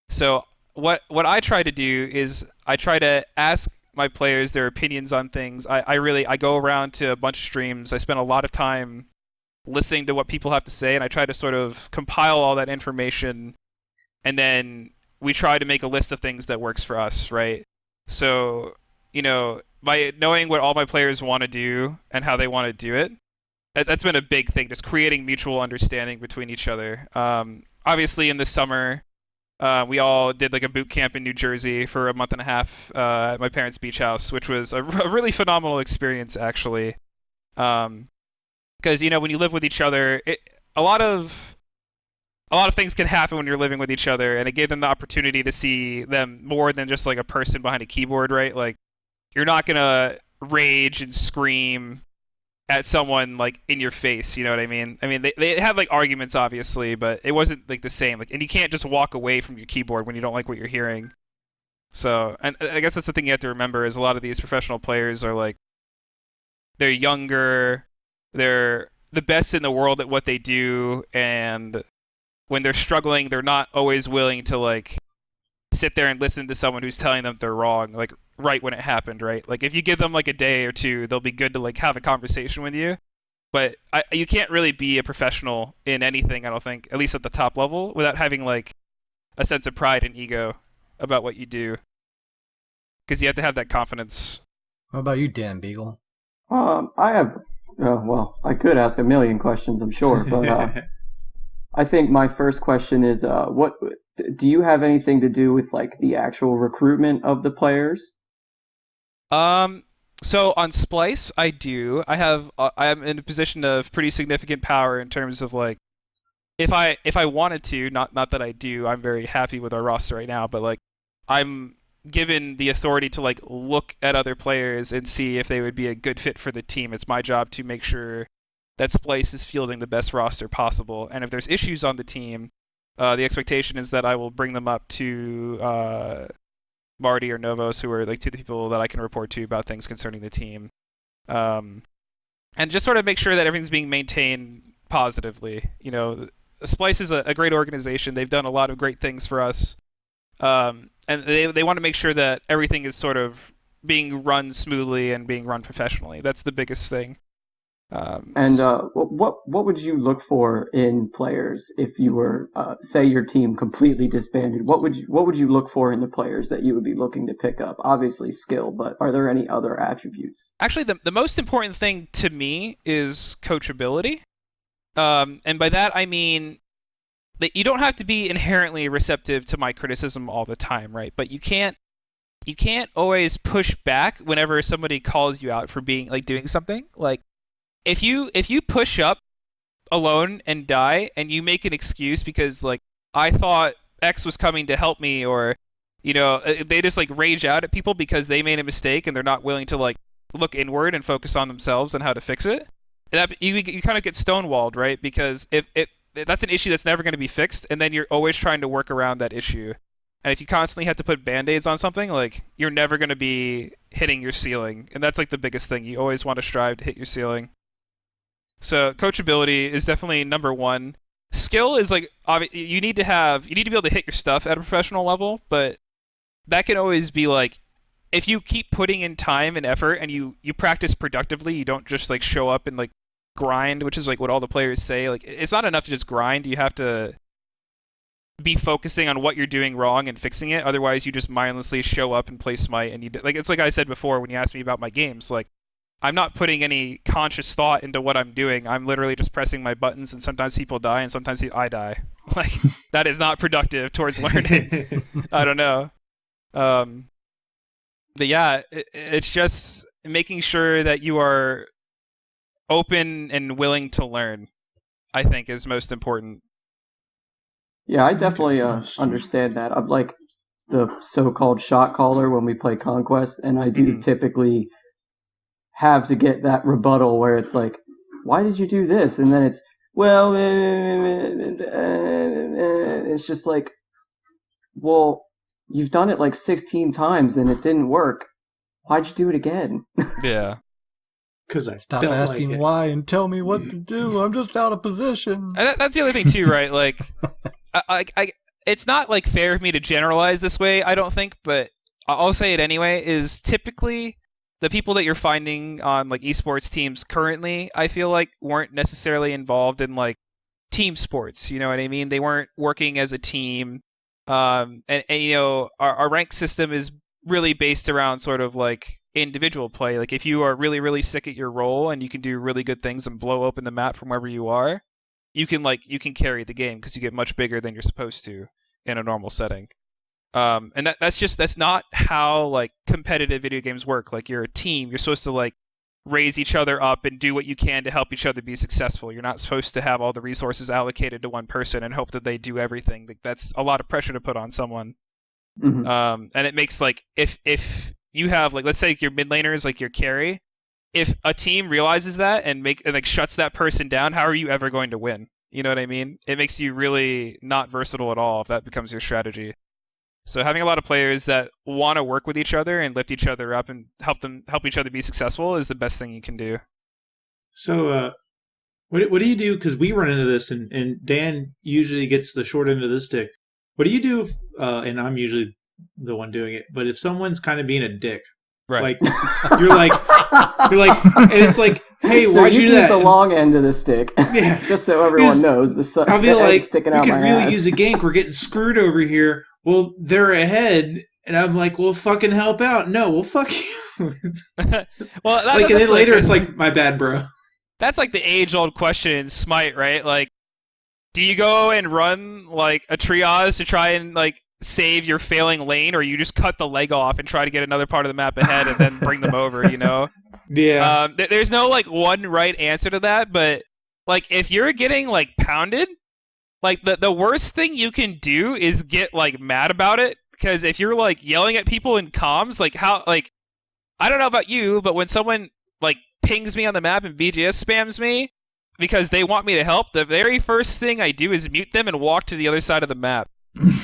So what I try to do is I try to ask my players their opinions on things. I go around to a bunch of streams. I spend a lot of time listening to what people have to say, and I try to sort of compile all that information, and then we try to make a list of things that works for us, right? So, you know, by knowing what all my players want to do and how they want to do it, that's been a big thing, just creating mutual understanding between each other. Obviously, in the summer, we all did like a boot camp in New Jersey for a month and a half at my parents' beach house, which was a really phenomenal experience, actually. Because, you know, when you live with each other, a lot of things can happen when you're living with each other, and it gave them the opportunity to see them more than just like a person behind a keyboard, right? Like, you're not gonna rage and scream at someone like in your face, you know what I mean? I mean, they had like arguments, obviously, but it wasn't like the same. Like, and you can't just walk away from your keyboard when you don't like what you're hearing. So, and I guess that's the thing you have to remember is a lot of these professional players are like, they're younger, they're the best in the world at what they do, and when they're struggling, they're not always willing to like sit there and listen to someone who's telling them they're wrong, like right when it happened, right? Like if you give them like a day or two, they'll be good to like have a conversation with you. But you can't really be a professional in anything, I don't think, at least at the top level, without having like a sense of pride and ego about what you do. Because you have to have that confidence. What about you, Dan Beagle? I have, well, I could ask a million questions, I'm sure, but I think my first question is, what do you have anything to do with like the actual recruitment of the players? So on Splyce, I do. I'm in a position of pretty significant power in terms of like, if I wanted to, not that I do. I'm very happy with our roster right now, but like, I'm given the authority to like look at other players and see if they would be a good fit for the team. It's my job to make sure that Splyce is fielding the best roster possible. And if there's issues on the team, the expectation is that I will bring them up to Marty or Novos, who are like two people that I can report to about things concerning the team. And just sort of make sure that everything's being maintained positively. You know, Splyce is a great organization. They've done a lot of great things for us. And they want to make sure that everything is sort of being run smoothly and being run professionally. That's the biggest thing. What would you look for in players if you were, say, your team completely disbanded? What would you look for in the players that you would be looking to pick up? Obviously skill, but are there any other attributes? Actually, the most important thing to me is coachability. And by that I mean that you don't have to be inherently receptive to my criticism all the time, right? But you can't always push back whenever somebody calls you out for being like doing something. Like if you push up alone and die and you make an excuse because like I thought X was coming to help me, or they just like rage out at people because they made a mistake and they're not willing to like look inward and focus on themselves and how to fix it. That you kind of get stonewalled, right? Because if that's an issue that's never going to be fixed, and then you're always trying to work around that issue. And if you constantly have to put band-aids on something, like you're never going to be hitting your ceiling. And that's like the biggest thing. You always want to strive to hit your ceiling. So coachability is definitely number one. Skill is like you need to be able to hit your stuff at a professional level, but that can always be like if you keep putting in time and effort and you practice productively, you don't just like show up and like grind, which is like what all the players say. Like it's not enough to just grind. You have to be focusing on what you're doing wrong and fixing it. Otherwise, you just mindlessly show up and play Smite, and it's like I said before when you asked me about my games. Like I'm not putting any conscious thought into what I'm doing. I'm literally just pressing my buttons, and sometimes people die, and sometimes I die. Like that is not productive towards learning. I don't know. But yeah, it's just making sure that you are open and willing to learn, I think, is most important. Yeah, I definitely understand that. I'm like the so-called shot caller when we play Conquest, and I do typically have to get that rebuttal where it's like, why did you do this? And then it's, well, it's just like, well, you've done it like 16 times and it didn't work. Why'd you do it again? Yeah. Because I Stop asking why and tell me what to do. I'm just out of position. And that's the other thing too, right? Like, it's not like fair for me to generalize this way, I don't think, but I'll say it anyway. Is typically the people that you're finding on like esports teams currently, I feel like weren't necessarily involved in like team sports. You know what I mean? They weren't working as a team. And our rank system is really based around sort of like individual play. Like if you are really, really sick at your role and you can do really good things and blow open the map from wherever you are, you can carry the game because you get much bigger than you're supposed to in a normal setting. And that's not how like competitive video games work. Like you're a team, you're supposed to like raise each other up and do what you can to help each other be successful. You're not supposed to have all the resources allocated to one person and hope that they do everything. Like that's a lot of pressure to put on someone. Mm-hmm. And it makes like if you have like, let's say your mid laner is like your carry, if a team realizes that and shuts that person down, how are you ever going to win? You know what I mean? It makes you really not versatile at all if that becomes your strategy. So having a lot of players that want to work with each other and lift each other up and help each other be successful is the best thing you can do. So, what do you do? Because we run into this, and Dan usually gets the short end of the stick. What do you do? And I'm usually the one doing it. But if someone's kind of being a dick, right? Like you're like, and it's like, hey, so why'd you do that? Use the long end of the stick. Yeah, just so everyone knows I'll be like, sticking we out could my really ass. use a gank. We're getting screwed over here. Well, they're ahead, and I'm like, well, fucking help out. No, well, fuck you. And then later it's like, my bad, bro. That's like the age-old question in Smite, right? Like, do you go and run like a triage to try and like save your failing lane, or you just cut the leg off and try to get another part of the map ahead and then bring them over, you know? Yeah. There's no like one right answer to that, but like if you're getting like pounded, like the worst thing you can do is get like mad about it, because if you're like yelling at people in comms, like how, like I don't know about you, but when someone like pings me on the map and VGS spams me because they want me to help, the very first thing I do is mute them and walk to the other side of the map.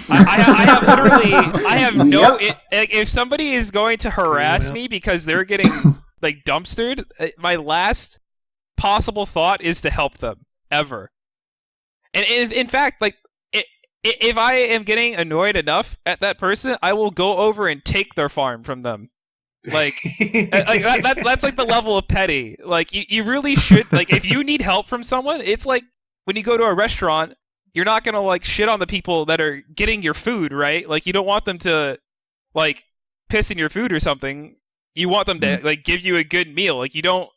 I have no. If somebody is going to harass me because they're getting like dumpstered, my last possible thought is to help them ever. And in fact, like if I am getting annoyed enough at that person, I will go over and take their farm from them. Like, that's like the level of petty. Like, you really should, like, if you need help from someone, it's like when you go to a restaurant, you're not gonna like shit on the people that are getting your food, right? Like, you don't want them to like piss in your food or something. You want them to like give you a good meal. Like, you don't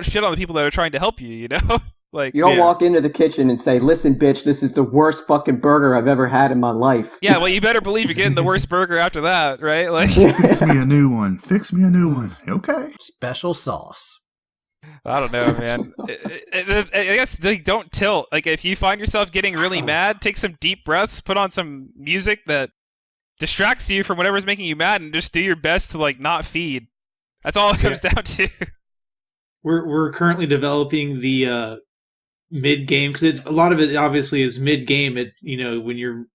shit on the people that are trying to help you, you know? Like, you don't walk into the kitchen and say, "Listen, bitch, this is the worst fucking burger I've ever had in my life." Yeah, well, you better believe you're getting the worst burger after that, right? Like, Fix me a new one. Fix me a new one. Okay. Special sauce. I don't know, man. I guess like, don't tilt. Like, if you find yourself getting really mad, take some deep breaths, put on some music that distracts you from whatever's making you mad, and just do your best to like not feed. That's all it comes down to. We're currently developing the mid game, because it's a lot of it obviously is mid game. It when you're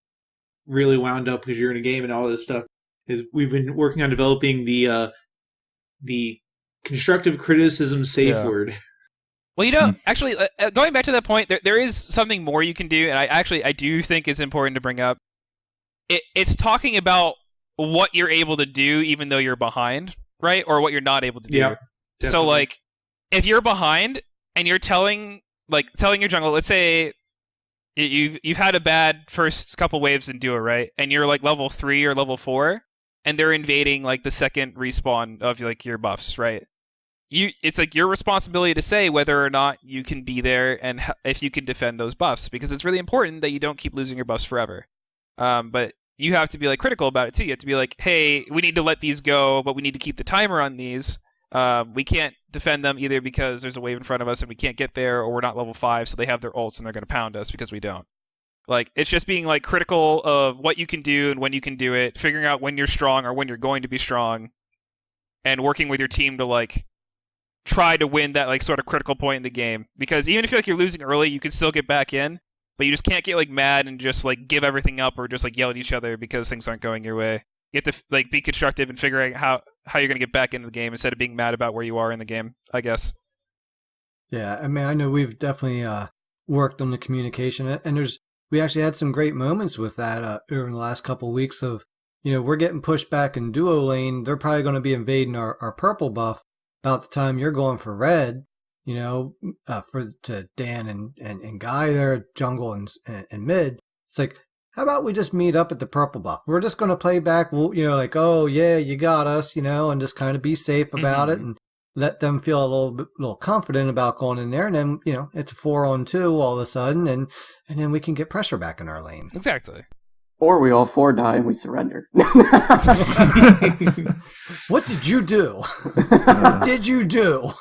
really wound up because you're in a game and all this stuff. Is we've been working on developing the constructive criticism safe word. Well, actually, going back to that point, there is something more you can do, and I do think is important to bring up. It's talking about what you're able to do even though you're behind, right? Or what you're not able to do. Yeah, definitely. So, like, if you're behind and you're telling your jungle, let's say you've had a bad first couple waves in Duo, right? And you're like level 3 or level 4, and they're invading like the second respawn of like your buffs, right? It's like your responsibility to say whether or not you can be there and if you can defend those buffs, because it's really important that you don't keep losing your buffs forever. But you have to be like critical about it too. You have to be like, hey, we need to let these go, but we need to keep the timer on these. We can't defend them either because there's a wave in front of us and we can't get there, or we're not level 5, so they have their ults and they're going to pound us because we don't. Like, it's just being like critical of what you can do and when you can do it, figuring out when you're strong or when you're going to be strong, and working with your team to like try to win that like sort of critical point in the game. Because even if you're losing early, you can still get back in, but you just can't get like mad and just like give everything up or just like yell at each other because things aren't going your way. You have to like be constructive and figure out how you're going to get back into the game instead of being mad about where you are in the game, I guess. Yeah, I mean, I know we've definitely worked on the communication, and we actually had some great moments with that over the last couple of weeks of, we're getting pushed back in duo lane. They're probably going to be invading our purple buff about the time you're going for red, to Dan and Guy there, jungle and mid. It's like, how about we just meet up at the purple buff? We're just going to play back, like, oh, yeah, you got us, and just kind of be safe about it and let them feel a little confident about going in there. And then, it's a 4-on-2 all of a sudden, and then we can get pressure back in our lane. Exactly. Or we all 4 die and we surrender. What did you do? What did you do?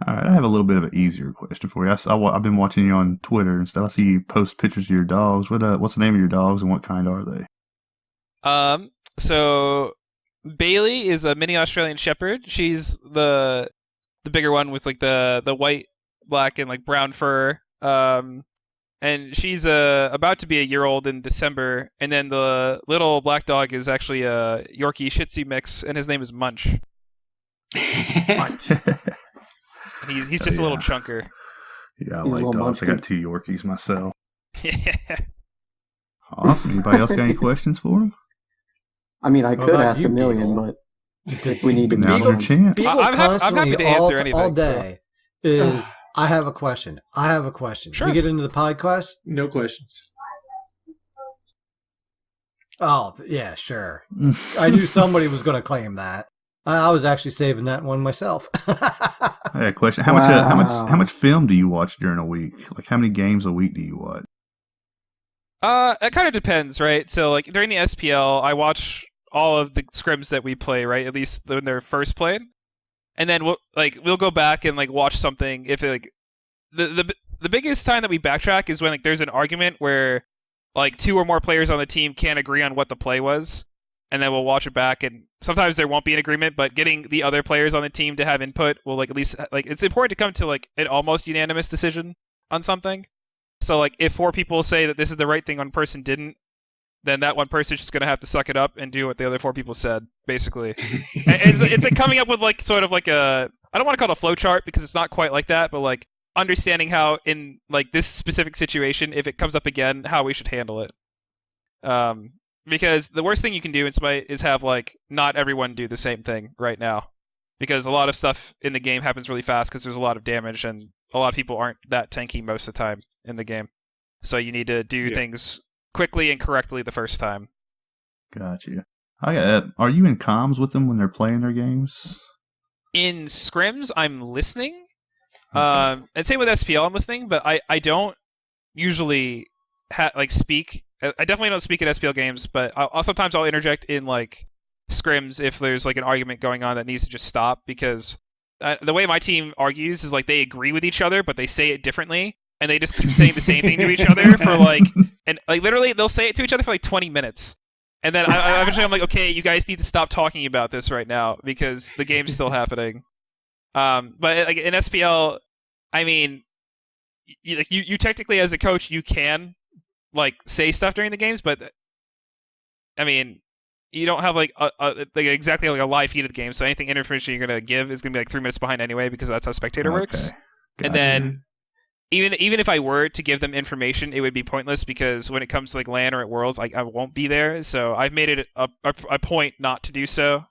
All right, I have a little bit of an easier question for you. I've been watching you on Twitter and stuff. I see you post pictures of your dogs. What's the name of your dogs and what kind are they? So Bailey is a mini Australian Shepherd. She's the bigger one with like the white, black, and like brown fur. And she's about to be a year old in December. And then the little black dog is actually a Yorkie Shih Tzu mix, and his name is Munch. Munch. He's just a little chunker. Yeah, I like dogs. Munchkin. I got 2 Yorkies myself. Yeah. Awesome. Anybody else got any questions for him? I mean, I What could about ask you, a million, Beagle? but we need to Now's meet your them. chance. Beagle I'm happy constantly to answer anything, all day is, I have a question. Sure. We get into the podcast? No questions. Oh, yeah, sure. I knew somebody was going to claim that. I was actually saving that one myself. I had a question. How much film do you watch during a week? Like, how many games a week do you watch? It kind of depends, right? So like during the SPL, I watch all of the scrims that we play, right? At least when they're first played, and then we'll go back and like watch something if it, like the biggest time that we backtrack is when like there's an argument where like 2 or more players on the team can't agree on what the play was, and then we'll watch it back, and sometimes there won't be an agreement, but getting the other players on the team to have input will like at least like it's important to come to like an almost unanimous decision on something. So like if 4 people say that this is the right thing, one person didn't, then that one person's just gonna have to suck it up and do what the other 4 people said, basically. It's like coming up with like sort of like I don't want to call it a flow chart because it's not quite like that, but like understanding how in like this specific situation, if it comes up again, how we should handle it. Because the worst thing you can do in Smite is have like not everyone do the same thing right now, because a lot of stuff in the game happens really fast because there's a lot of damage and a lot of people aren't that tanky most of the time in the game. So you need to do things quickly and correctly the first time. Gotcha. Are you in comms with them when they're playing their games? In scrims, I'm listening. Okay. And same with SPL, I'm listening, but I don't usually speak. I definitely don't speak at SPL games, but sometimes I'll interject in like scrims if there's like an argument going on that needs to just stop, because the way my team argues is like they agree with each other, but they say it differently, and they just keep saying the same thing to each other for literally they'll say it to each other for like 20 minutes. And then eventually I'm like, okay, you guys need to stop talking about this right now because the game's still happening. But like in SPL, I mean, you technically as a coach you can like say stuff during the games, but I mean, you don't have like exactly like a live feed of the game, so anything information you're gonna give is gonna be like 3 minutes behind anyway, because that's how spectator works. Gotcha. And then even if I were to give them information, it would be pointless, because when it comes to like LAN or at Worlds, I won't be there. So I've made it a point not to do so.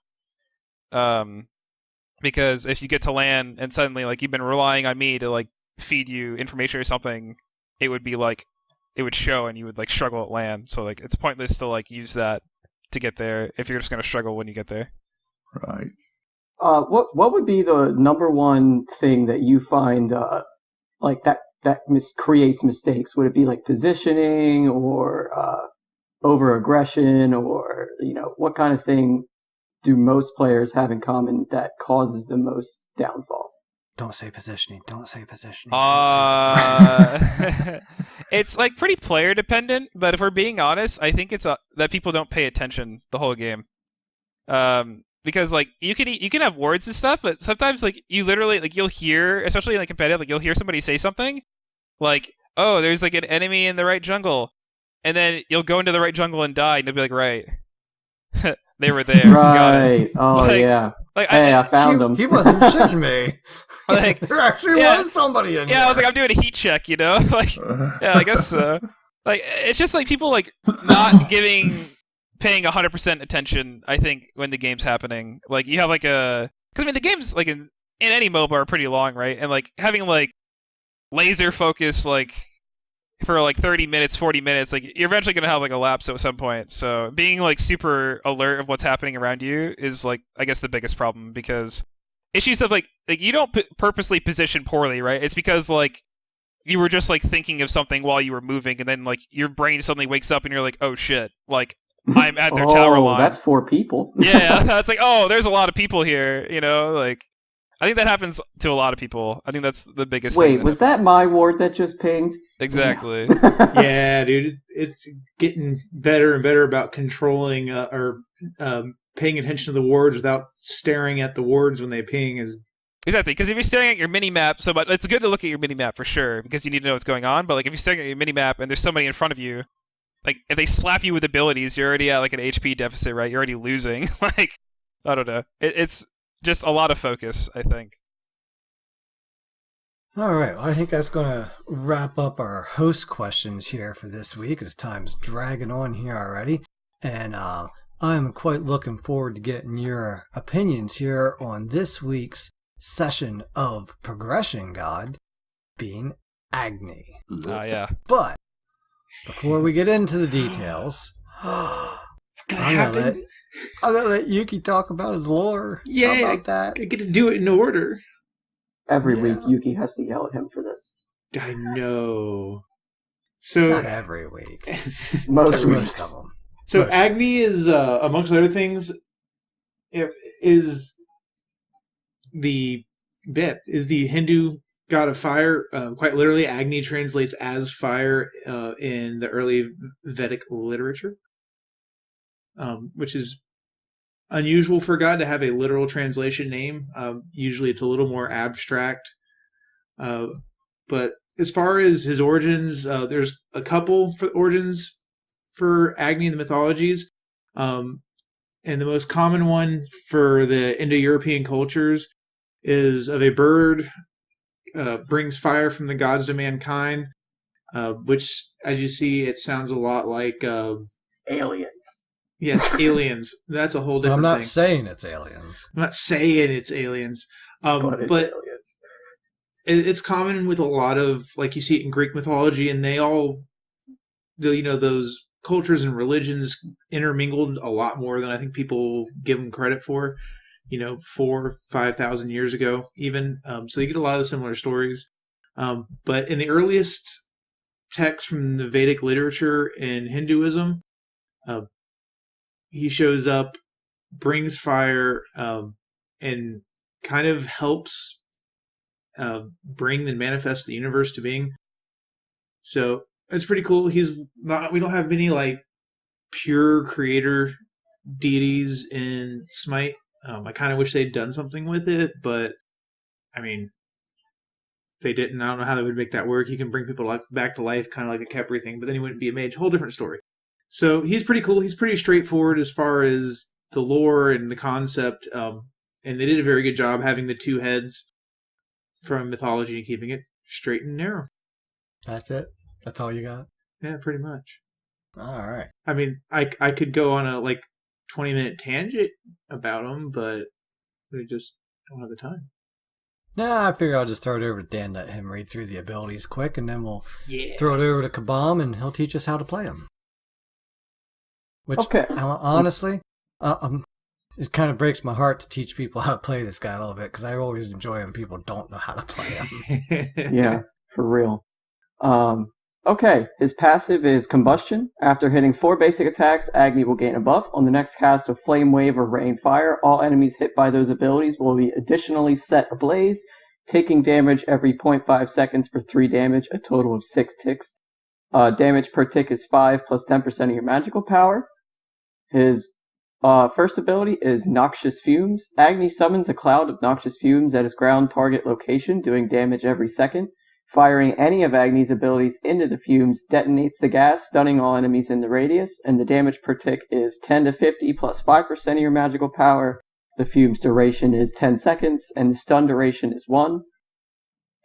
Because if you get to LAN and suddenly like you've been relying on me to like feed you information or something, it would be like it would show and you would like struggle at LAN. So like it's pointless to like use that to get there if you're just gonna struggle when you get there. Right. What would be the number one thing that you find like that creates mistakes? Would it be like positioning or over aggression, or what kind of thing do most players have in common that causes the most downfall? Don't say positioning. Don't say positioning. It's like pretty player dependent, but if we're being honest, I think it's that people don't pay attention the whole game. Because like you can have words and stuff, but sometimes like you literally like you'll hear, especially in like competitive, like you'll hear somebody say something like, "Oh, there's like an enemy in the right jungle," and then you'll go into the right jungle and die, and you'll be like, "Right, they were there." Right. Oh yeah. Like I found them. He wasn't shitting me. Like there actually was somebody in there. Yeah, I was like, I'm doing a heat check, like, yeah, I guess so. Like, it's just like people like not paying 100% attention, I think, when the game's happening. Like, you have like because I mean, the games like in any MOBA are pretty long, right? And like having like laser focus like for like 30 minutes, 40 minutes, like you're eventually gonna have like a lapse at some point. So being like super alert of what's happening around you is like, I guess, the biggest problem, because issues of like you don't purposely position poorly, right? It's because like you were just like thinking of something while you were moving, and then like your brain suddenly wakes up and you're like, oh shit, like I'm at their tower line. That's 4 people. Yeah, it's like, oh, there's a lot of people here, like I think that happens to a lot of people. I think that's the biggest thing. Wait, was that my ward that just pinged? Exactly. Yeah, dude, it's getting better and better about controlling or paying attention to the wards without staring at the wards when they ping. Is exactly, because if you're staring at your mini map, but it's good to look at your mini map for sure, because you need to know what's going on. But like if you're staring at your mini map and there's somebody in front of you, like if they slap you with abilities, you're already at like an HP deficit, right? You're already losing. Like I don't know. It's just a lot of focus, I think. All right, well, I think that's going to wrap up our host questions here for this week, as time's dragging on here already. And I'm quite looking forward to getting your opinions here on this week's session of Progression God, being Agni. Yeah. But before we get into the details, I'm going to let Yuki talk about his lore. Yeah, how about that? I get to do it in order. Every week, Yuki has to yell at him for this. I know. So not every week. Most of them. So Agni is, amongst other things, is the Hindu god of fire. Quite literally, Agni translates as fire in the early Vedic literature, which is unusual for God to have a literal translation name. Usually it's a little more abstract. But as far as his origins, there's a couple for origins for Agni in the mythologies. And the most common one for the Indo-European cultures is of a bird brings fire from the gods to mankind, which, as you see, it sounds a lot like aliens. Yes, aliens. That's a whole different I'm not thing. saying it's aliens. I'm not saying it's aliens. But it's But aliens. it's common with a lot of, like you see it in Greek mythology, and they all, those cultures and religions intermingled a lot more than I think people give them credit for. 4,000-5,000 years ago, even. So you get a lot of similar stories. But in the earliest texts from the Vedic literature in Hinduism, he shows up, brings fire, and kind of helps bring and manifest the universe to being. So it's pretty cool. We don't have many like pure creator deities in Smite. I kind of wish they'd done something with it, but I mean, they didn't. I don't know how they would make that work. You can bring people back to life, kind of like a Khepri thing, but then he wouldn't be a mage. Whole different story. So he's pretty cool. He's pretty straightforward as far as the lore and the concept. And they did a very good job having the two heads from mythology and keeping it straight and narrow. That's it? That's all you got? Yeah, pretty much. All right. I mean, I could go on a 20-minute tangent about them, but we just don't have the time. Nah, I figure I'll just throw it over to Dan, let him read through the abilities quick, and then we'll Yeah. throw it over to Cabom, and he'll teach us how to play them. Which, Okay. honestly, it kind of breaks my heart to teach people how to play this guy a little bit, because I always enjoy when people don't know how to play him. Yeah, for real. Okay, his passive is Combustion. After hitting 4 basic attacks, Agni will gain a buff. On the next cast of Flame Wave or Rain Fire, all enemies hit by those abilities will be additionally set ablaze, taking damage every 0.5 seconds for 3 damage, a total of 6 ticks. Damage per tick is 5 plus 10% of your magical power. His first ability is Noxious Fumes. Agni summons a cloud of noxious fumes at his ground target location, doing damage every second. Firing any of Agni's abilities into the fumes detonates the gas, stunning all enemies in the radius, and the damage per tick is 10 to 50 plus 5% of your magical power. The fume's duration is 10 seconds, and the stun duration is 1.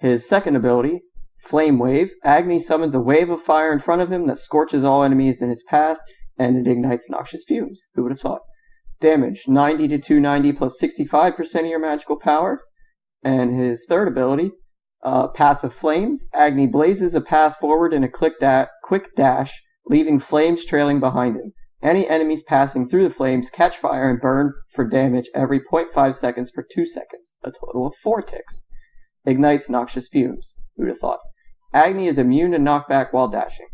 His second ability, Flame Wave. Agni summons a wave of fire in front of him that scorches all enemies in its path, and it ignites noxious fumes. Who would have thought? Damage, 90 to 290 plus 65% of your magical power. And his third ability, Path of Flames. Agni blazes a path forward in a quick dash, leaving flames trailing behind him. Any enemies passing through the flames catch fire and burn for damage every 0.5 seconds for 2 seconds, a total of 4 ticks. Ignites noxious fumes. Who'd have thought? Agni is immune to knockback while dashing.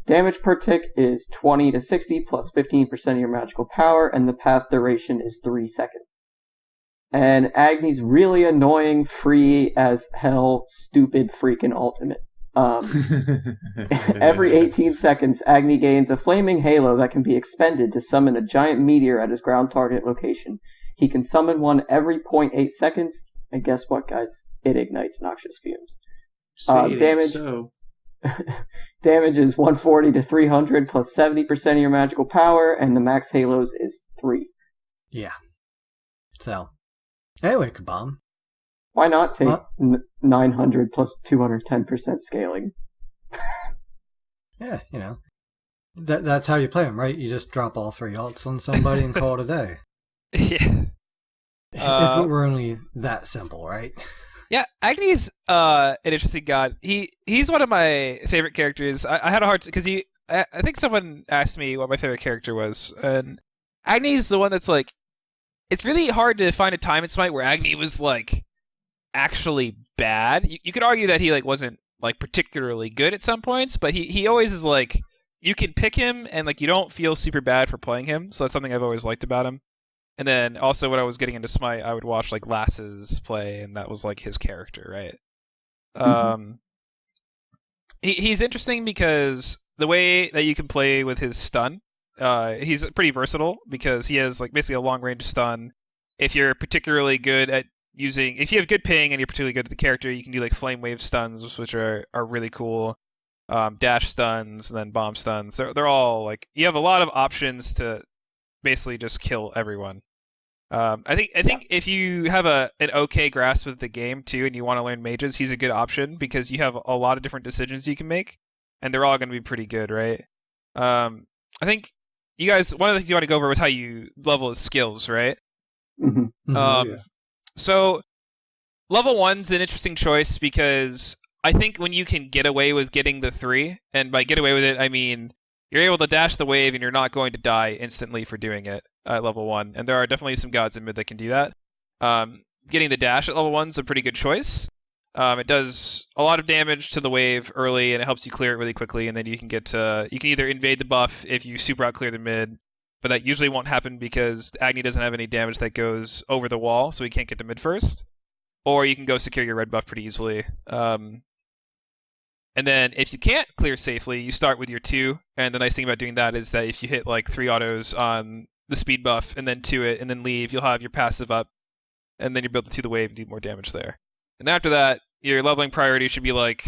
Damage per tick is 20 to 60 plus 15% of your magical power, and the path duration is 3 seconds. And Agni's really annoying, free as hell, stupid freaking ultimate. Every 18 seconds, Agni gains a flaming halo that can be expended to summon a giant meteor at his ground target location. He can summon one every 0.8 seconds, and guess what, guys? It ignites noxious fumes. Damage. Damage is 140 to 300 plus 70% of your magical power, and the max halos is 3. Yeah. So, anyway, Cabom. Why not take 900 plus 210% scaling? Yeah, that's how you play them, right? You just drop all 3 alts on somebody and call it a day. Yeah. If it were only that simple, right? Yeah, Agni's an interesting god. He's one of my favorite characters. I had a hard because I think someone asked me what my favorite character was, and Agni's the one that's like, it's really hard to find a time in Smite where Agni was like actually bad. You could argue that he like wasn't like particularly good at some points, but he always is like, you can pick him and like you don't feel super bad for playing him. So that's something I've always liked about him. And then also when I was getting into Smite, I would watch like Lass's play, and that was like his character, right? Mm-hmm. He's interesting because the way that you can play with his stun, he's pretty versatile because he has like basically a long range stun. If you're particularly good at if you have good ping and you're particularly good at the character, you can do like flame wave stuns, which are really cool. Dash stuns and then bomb stuns. They're all like, you have a lot of options to basically just kill everyone. I think if you have an okay grasp of the game too, and you want to learn mages, he's a good option because you have a lot of different decisions you can make, and they're all going to be pretty good, right? I think you guys, one of the things you want to go over was how you level his skills, right? Mm-hmm. So level 1's an interesting choice because I think when you can get away with getting the 3, and by get away with it, I mean you're able to dash the wave and you're not going to die instantly for doing it at level 1. And there are definitely some gods in mid that can do that. Getting the dash at level 1's a pretty good choice. It does a lot of damage to the wave early, and it helps you clear it really quickly. And then you can you can either invade the buff if you super out clear the mid, but that usually won't happen because Agni doesn't have any damage that goes over the wall, so he can't get to mid first. Or you can go secure your red buff pretty easily. And then if you can't clear safely, you start with your 2. And the nice thing about doing that is that if you hit like 3 autos on the speed buff and then 2 it and then leave, you'll have your passive up, and then you're able to 2 the wave and do more damage there. And after that, your leveling priority should be like,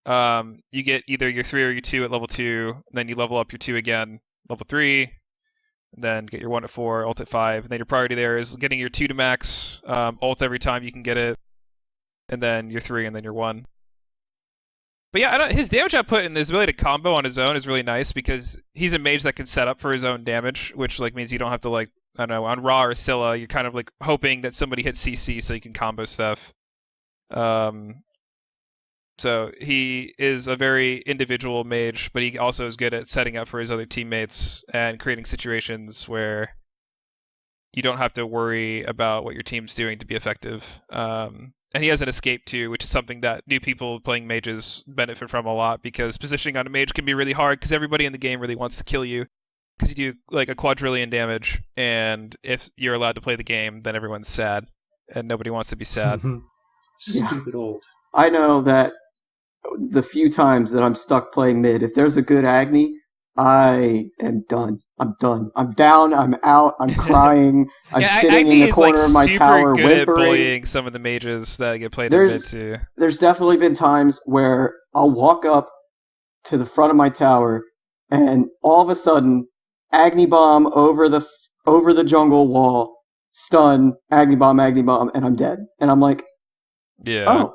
you get either your 3 or your 2 at level 2, and then you level up your 2 again, level 3, and then get your 1 at 4, ult at 5, and then your priority there is getting your 2 to max, ult every time you can get it, and then your 3, and then your 1. But yeah, his damage output and his ability to combo on his own is really nice because he's a mage that can set up for his own damage, which like means you don't have to like, I don't know, on Ra or Scylla, you're kind of like hoping that somebody hits CC so you can combo stuff. So he is a very individual mage, but he also is good at setting up for his other teammates and creating situations where you don't have to worry about what your team's doing to be effective. And he has an escape too, which is something that new people playing mages benefit from a lot because positioning on a mage can be really hard because everybody in the game really wants to kill you because you do like a quadrillion damage, and if you're allowed to play the game, then everyone's sad, and nobody wants to be sad. Stupid old. I know that the few times that I'm stuck playing mid, if there's a good Agni, I am done. I'm done. I'm down. I'm out. I'm crying. I'm sitting in the corner of my tower super good at whimpering. bullying some of the mages that get played in mid too. There's definitely been times where I'll walk up to the front of my tower, and all of a sudden, Agni bomb over the jungle wall, stun, Agni bomb, and I'm dead. And I'm like, yeah. Oh.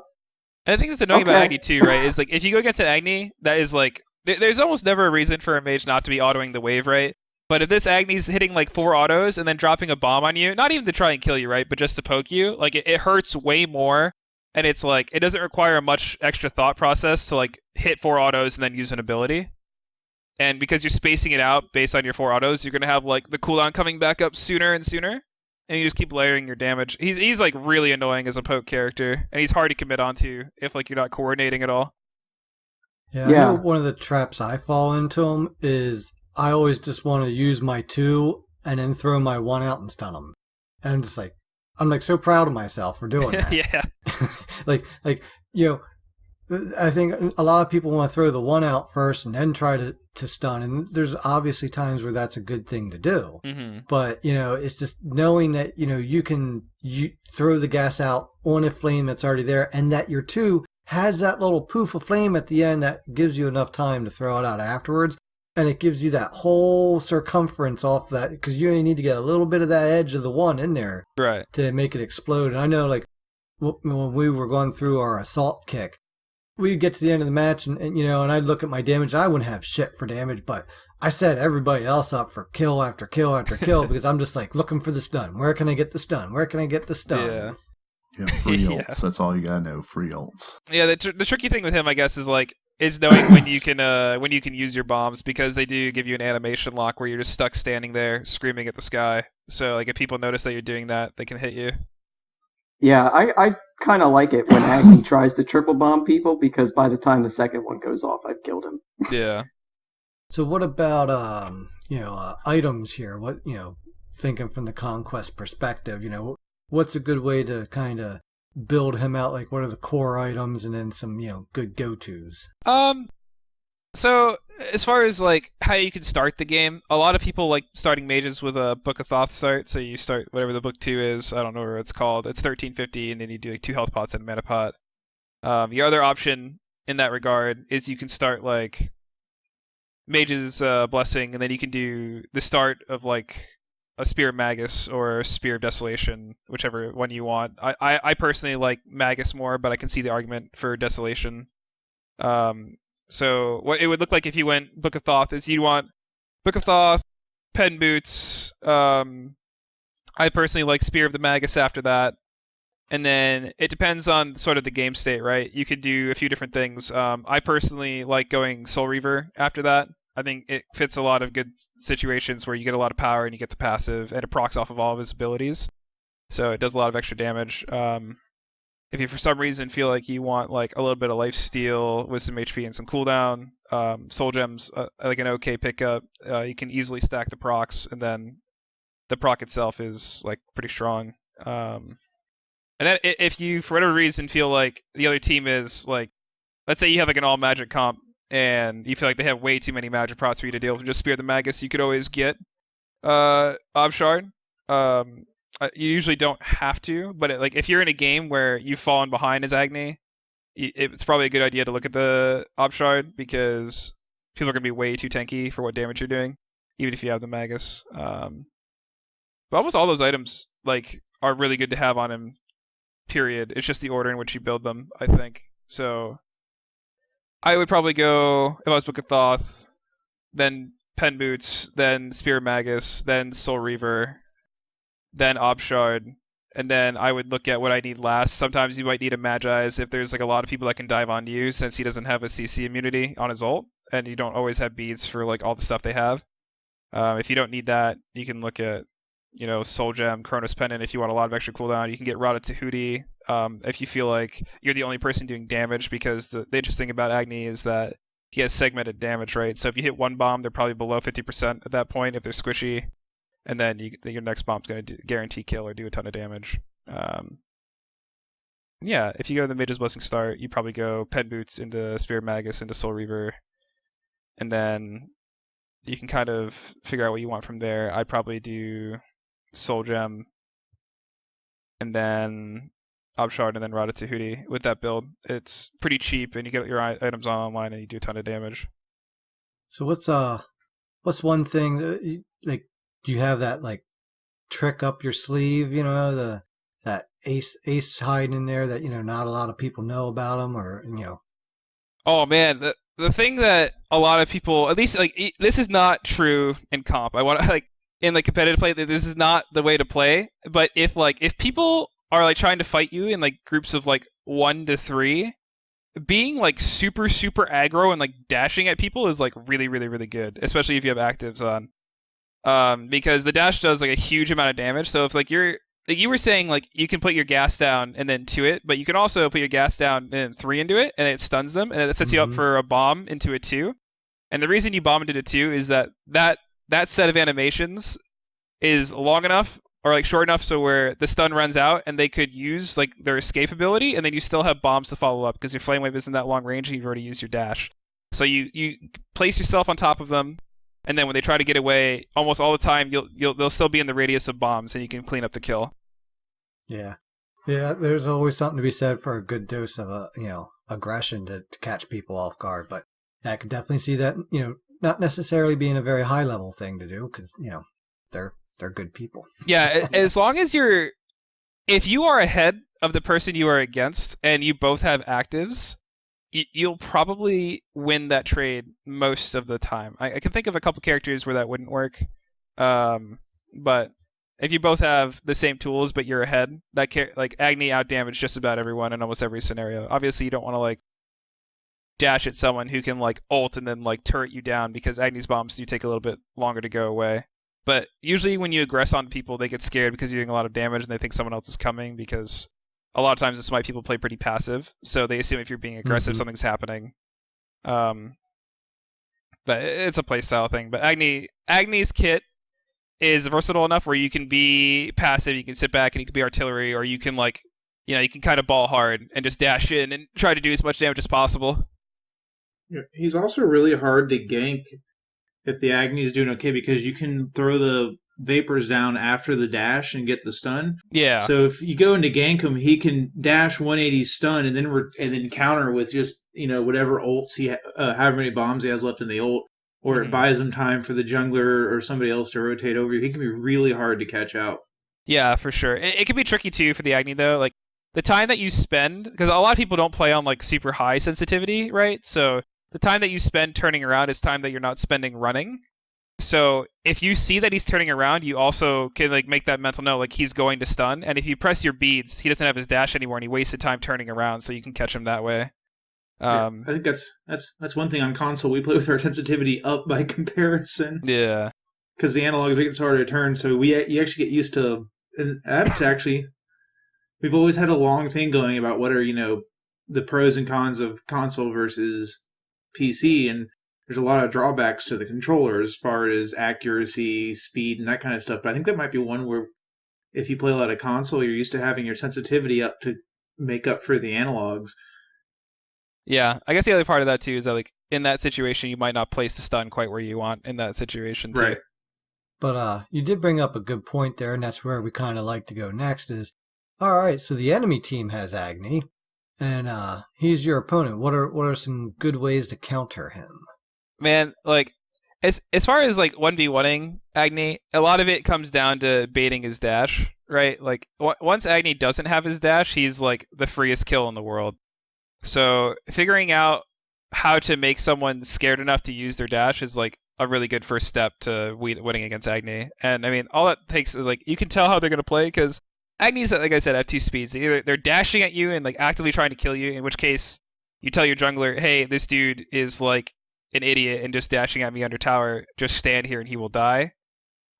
And I think that's annoying Okay. about Agni too, right? Is like if you go against an Agni, that is like there's almost never a reason for a mage not to be autoing the wave, right? But if this Agni's hitting like 4 autos and then dropping a bomb on you, not even to try and kill you, right? But just to poke you, like it hurts way more. And it's like it doesn't require much extra thought process to like hit 4 autos and then use an ability. And because you're spacing it out based on your 4 autos, you're gonna have like the cooldown coming back up sooner and sooner. And you just keep layering your damage. He's like really annoying as a poke character, and he's hard to commit onto if like you're not coordinating at all. Yeah, I know one of the traps I fall into him is I always just want to use my 2 and then throw my 1 out and stun him. And I'm just like, I'm like so proud of myself for doing that. Yeah. like you know, I think a lot of people want to throw the 1 out first and then try to stun. And there's obviously times where that's a good thing to do. Mm-hmm. But, you know, it's just knowing that, you know, you throw the gas out on a flame that's already there and that your 2 has that little poof of flame at the end that gives you enough time to throw it out afterwards. And it gives you that whole circumference off that because you only need to get a little bit of that edge of the 1 in there right to make it explode. And I know, like, when we were going through our assault kick, we'd get to the end of the match and you know, and I'd look at my damage. I wouldn't have shit for damage, but I set everybody else up for kill after kill after kill because I'm just like looking for the stun. Where can I get the stun? Where can I get the stun? Yeah. Yeah, free Yeah. ults. That's all you gotta know. Free ults. Yeah, the tricky thing with him, I guess, is knowing when you can use your bombs because they do give you an animation lock where you're just stuck standing there screaming at the sky. So like if people notice that you're doing that, they can hit you. Yeah, I kind of like it when Agni tries to triple bomb people because by the time the second one goes off, I've killed him. Yeah. So what about items here? What, you know, thinking from the conquest perspective, you know, what's a good way to kind of build him out? Like what are the core items and then some, you know, good go-tos? So as far as like how you can start the game, a lot of people like starting mages with a Book of Thoth start. So you start whatever the book 2 is. I don't know what it's called. It's 1350, and then you do like 2 health pots and a mana pot. Your other option in that regard is you can start like Mage's Blessing, and then you can do the start of like a Spear of Magus or a Spear of Desolation, whichever one you want. I personally like Magus more, but I can see the argument for Desolation. So what it would look like if you went Book of Thoth is you'd want Book of Thoth, Pen Boots. I personally like Spear of the Magus after that. And then it depends on sort of the game state, right? You could do a few different things. I personally like going Soul Reaver after that. I think it fits a lot of good situations where you get a lot of power and you get the passive, and it procs off of all of his abilities. So it does a lot of extra damage. If you for some reason feel like you want like a little bit of life steal with some HP and some cooldown, Soul Gems like an okay pickup. You can easily stack the procs, and then the proc itself is like pretty strong. And then if you for whatever reason feel like the other team is like, let's say you have like an all magic comp and you feel like they have way too many magic procs for you to deal with, just Spear the Magus, you could always get Obshard. You usually don't have to, but like if you're in a game where you've fallen behind as Agni, it's probably a good idea to look at the Obshard, because people are going to be way too tanky for what damage you're doing, even if you have the Magus. But almost all those items like are really good to have on him, period. It's just the order in which you build them, I think. So I would probably go, if I was Book of Thoth, then Pen Boots, then Spear Magus, then Soul Reaver, then Obshard, and then I would look at what I need last. Sometimes you might need a Magi's if there's like a lot of people that can dive onto you, since he doesn't have a CC immunity on his ult, and you don't always have beads for like all the stuff they have. If you don't need that, you can look at, you know, Soul Gem, Chronos Pendant if you want a lot of extra cooldown. You can get Rada Tahuti if you feel like you're the only person doing damage, because the interesting thing about Agni is that he has segmented damage, right? So if you hit one bomb, they're probably below 50% at that point if they're squishy, and then your next bomb's going to guarantee kill or do a ton of damage. Yeah, if you go to the Mage's Blessing start, you probably go Pen Boots into Spear Magus into Soul Reaver, and then you can kind of figure out what you want from there. I'd probably do Soul Gem, and then Obshard, and then Rada Tahuti with that build. It's pretty cheap, and you get your items online, and you do a ton of damage. So what's one thing that like, do you have that like trick up your sleeve? You know, that ace hiding in there that, you know, not a lot of people know about them, or, you know. Oh man, the thing that a lot of people, at least like this is not true in comp. I want to like in like competitive play, this is not the way to play. But if people are like trying to fight you in like groups of like 1 to 3, being like super aggro and like dashing at people is like really good, especially if you have actives on. Because the dash does like a huge amount of damage. So if like you're like you were saying, like you can put your gas down and then 2 it, but you can also put your gas down and 3 into it, and it stuns them, and it sets you up for a bomb into a 2. And the reason you bomb into a 2 is that set of animations is long enough or like short enough so where the stun runs out and they could use like their escape ability, and then you still have bombs to follow up because your flame wave isn't that long range and you've already used your dash. So you place yourself on top of them, and then when they try to get away, almost all the time they'll still be in the radius of bombs, and you can clean up the kill. Yeah. There's always something to be said for a good dose of aggression to catch people off guard. But I could definitely see that, you know, not necessarily being a very high level thing to do, because, you know, they're good people. Yeah, as long as if you are ahead of the person you are against and you both have actives, you'll probably win that trade most of the time. I can think of a couple characters where that wouldn't work, but if you both have the same tools but you're ahead, like Agni outdamage just about everyone in almost every scenario. Obviously, you don't want to like dash at someone who can like ult and then like turret you down, because Agni's bombs do take a little bit longer to go away. But usually when you aggress on people, they get scared because you're doing a lot of damage and they think someone else is coming, because a lot of times the Smite people play pretty passive, so they assume if you're being aggressive, something's happening. But it's a playstyle thing. But Agni's kit is versatile enough where you can be passive, you can sit back and you can be artillery, or you can like, you know, you can kind of ball hard and just dash in and try to do as much damage as possible. Yeah, he's also really hard to gank if the Agni is doing okay, because you can throw the vapors down after the dash and get the stun. Yeah. So if you go into gank him, he can dash 180 stun and then counter with just, you know, whatever ults he however many bombs he has left in the ult, or it buys him time for the jungler or somebody else to rotate over you. He can be really hard to catch out. Yeah, for sure. It can be tricky too for the Agni though. Like the time that you spend, because a lot of people don't play on like super high sensitivity, right? So the time that you spend turning around is time that you're not spending running. So if you see that he's turning around, you also can like make that mental note, like he's going to stun. And if you press your beads, he doesn't have his dash anymore, and he wasted time turning around, so you can catch him that way. I think that's one thing on console. We play with our sensitivity up by comparison. Yeah. Because the analogs make it so hard to turn, so you actually get used to. And that's actually, we've always had a long thing going about what are the pros and cons of console versus PC, and there's a lot of drawbacks to the controller as far as accuracy, speed, and that kind of stuff. But I think that might be one where if you play a lot of console, you're used to having your sensitivity up to make up for the analogs. Yeah, I guess the other part of that too is that like in that situation you might not place the stun quite where you want in that situation too. Right. But you did bring up a good point there, and that's where we kind of like to go next is, all right, so the enemy team has Agni, and he's your opponent. What are some good ways to counter him? Man, like as far as like 1v1ing Agni, a lot of it comes down to baiting his dash, right? Like once Agni doesn't have his dash, he's like the freest kill in the world. So figuring out how to make someone scared enough to use their dash is like a really good first step to winning against Agni. And I mean, all it takes is like you can tell how they're gonna play because Agni's, like I said, have two speeds. Either they're dashing at you and like actively trying to kill you, in which case you tell your jungler, hey, this dude is like an idiot and just dashing at me under tower, just stand here and he will die.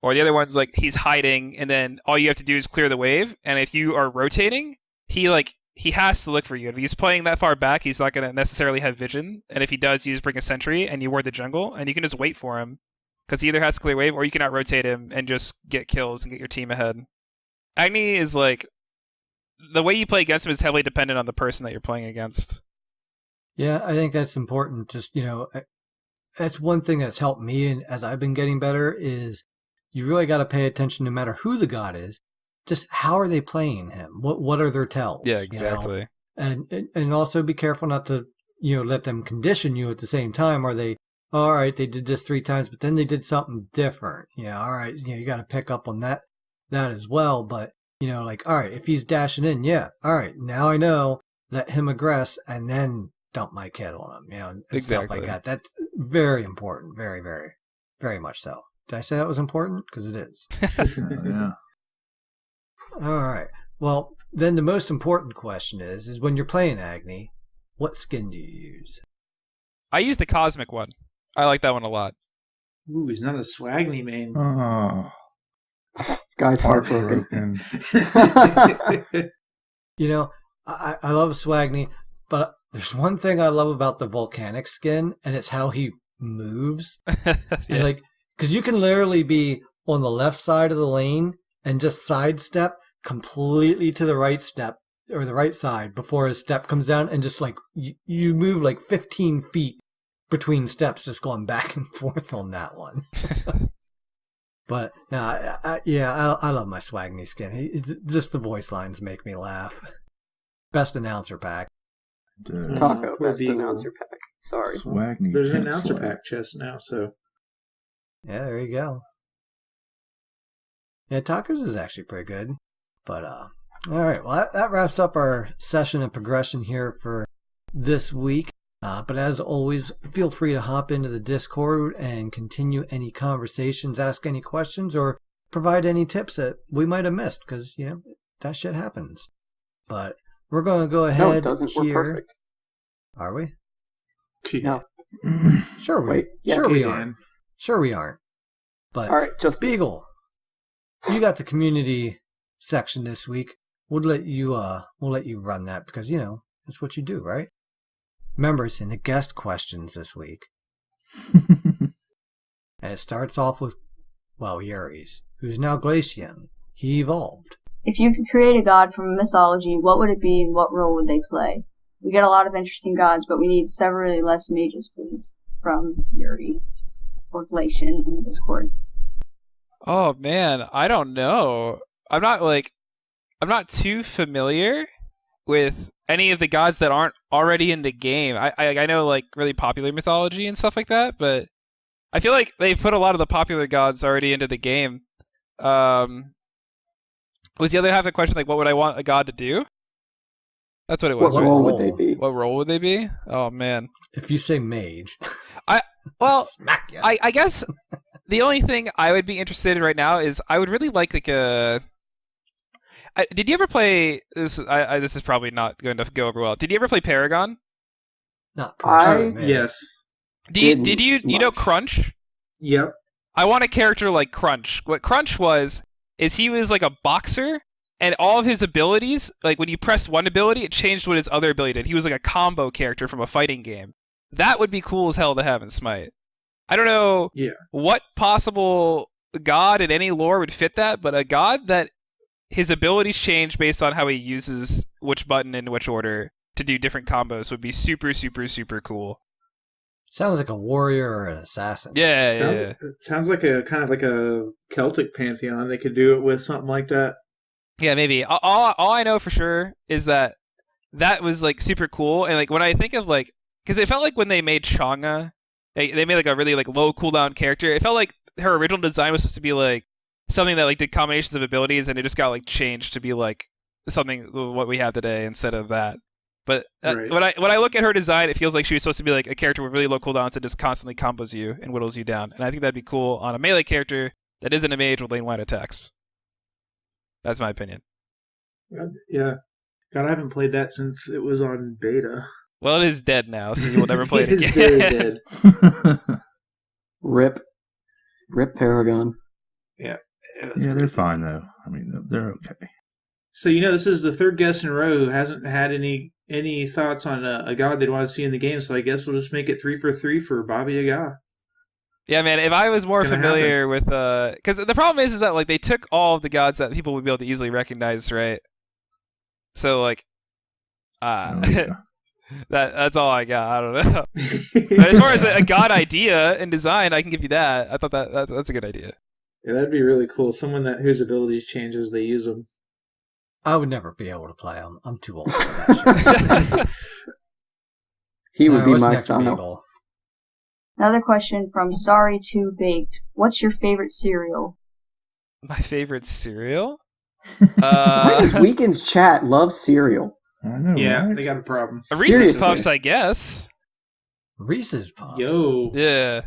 Or the other one's like he's hiding and then all you have to do is clear the wave, and if you are rotating, he has to look for you. If he's playing that far back, he's not going to necessarily have vision, and if he does, you just bring a sentry and you ward the jungle and you can just wait for him because he either has to clear wave or you can out rotate him and just get kills and get your team ahead. Agni is like, the way you play against him is heavily dependent on the person that you're playing against. Yeah, I think that's important. Just, that's one thing that's helped me, and as I've been getting better, is you really got to pay attention no matter who the god is. Just how are they playing him? What are their tells? Yeah, exactly. And also be careful not to let them condition you at the same time. Are they all right? They did this 3 times, but then they did something different. All right. You got to pick up on that as well. But like all right, if he's dashing in, yeah, all right. Now I know. Let him aggress and then dump my kid on him. And exactly. Stuff like that. That's very important. Very, very, very much so. Did I say that was important? Because it is. Yeah. All right. Well, then the most important question is when you're playing Agni, what skin do you use? I use the Cosmic one. I like that one a lot. Ooh, he's not a Swagni main. Oh. Guy's heartbroken. I love Swagni, but there's one thing I love about the Volcanic skin, and it's how he moves. Yeah. And because you can literally be on the left side of the lane and just sidestep completely to the right step or the right side before his step comes down, and just like you move like 15 feet between steps, just going back and forth on that one. But I love my Swagni skin. Just the voice lines make me laugh. Best announcer pack. Taco, best announcer pack. Sorry. Swagni. There's an announcer pack chest now, so. Yeah, there you go. Yeah, Tacos is actually pretty good. But, all right. Well, that wraps up our session and progression here for this week. But as always, feel free to hop into the Discord and continue any conversations, ask any questions, or provide any tips that we might have missed, because, that shit happens. But we're going to go ahead No, it doesn't. here. We're perfect. Are we? No. Sure we. Wait, yeah, sure okay, we Dan. aren't. Sure we aren't. But All right, just Beagle, you got the community section this week. We'll let you run that because that's what you do, right? Members and the guest questions this week. And it starts off with Yuri's, who's now Glacian. He evolved. If you could create a god from a mythology, what would it be and what role would they play? We get a lot of interesting gods, but we need severally less mages, please, from Yuri or Glacian in the Discord. Oh man, I don't know. I'm not too familiar with any of the gods that aren't already in the game. I know like really popular mythology and stuff like that, but I feel like they've put a lot of the popular gods already into the game. Was the other half of the question like what would I want a god to do? That's what it was. What right? role would they be? What role would they be? Oh man. If you say mage, Smack ya. I guess the only thing I would be interested in right now is I would really like a. Did you ever play this? This is probably not going to go over well. Did you ever play Paragon? Not personally, man. Yes. Did you know Crunch? Yep. I want a character like Crunch. What Crunch was is he was like a boxer, and all of his abilities, like when you pressed one ability, it changed what his other ability did. He was like a combo character from a fighting game. That would be cool as hell to have in Smite. I don't know what possible god in any lore would fit that, but a god that his abilities change based on how he uses which button in which order to do different combos would be super, super, super cool. Sounds like a warrior or an assassin. Yeah, It sounds like a kind of like a Celtic pantheon. They could do it with something like that. Yeah, maybe. All I know for sure is that was like super cool, and like when I think of like, because it felt like when they made Chang'e, they made like a really like low cooldown character. It felt like her original design was supposed to be like something that like did combinations of abilities, and it just got like changed to be like something what we have today instead of that. But Right. when I look at her design, it feels like she was supposed to be like a character with really low cooldowns that just constantly combos you and whittles you down. And I think that'd be cool on a melee character that isn't a mage with lane wide attacks. That's my opinion. Yeah. God, I haven't played that since it was on beta. Well, it is dead now, so you will never play it It is again. very dead. Rip Paragon. Yeah, they're fine though. I mean, they're okay. So, this is the third guest in a row who hasn't had any thoughts on a god they'd want to see in the game, so I guess we'll just make it 3 for 3 for Baba Yaga. Yeah, man, if I was more It's gonna familiar with... Because the problem is that like they took all of the gods that people would be able to easily recognize, right? So, like... That's all I got. I don't know. But as far as a god idea and design, I can give you that. I thought that's a good idea. Yeah, that'd be really cool. Someone whose abilities change as they use them. I would never be able to play him. I'm too old for that shit. He would be what's my next, style. Beagle? Another question from Sorry Too Baked. What's your favorite cereal? My favorite cereal? Why does Weekend's chat love cereal? I know, Yeah, right? they got a problem. A Reese's Seriously. Puffs, I guess. Reese's Puffs. Yo. Yeah.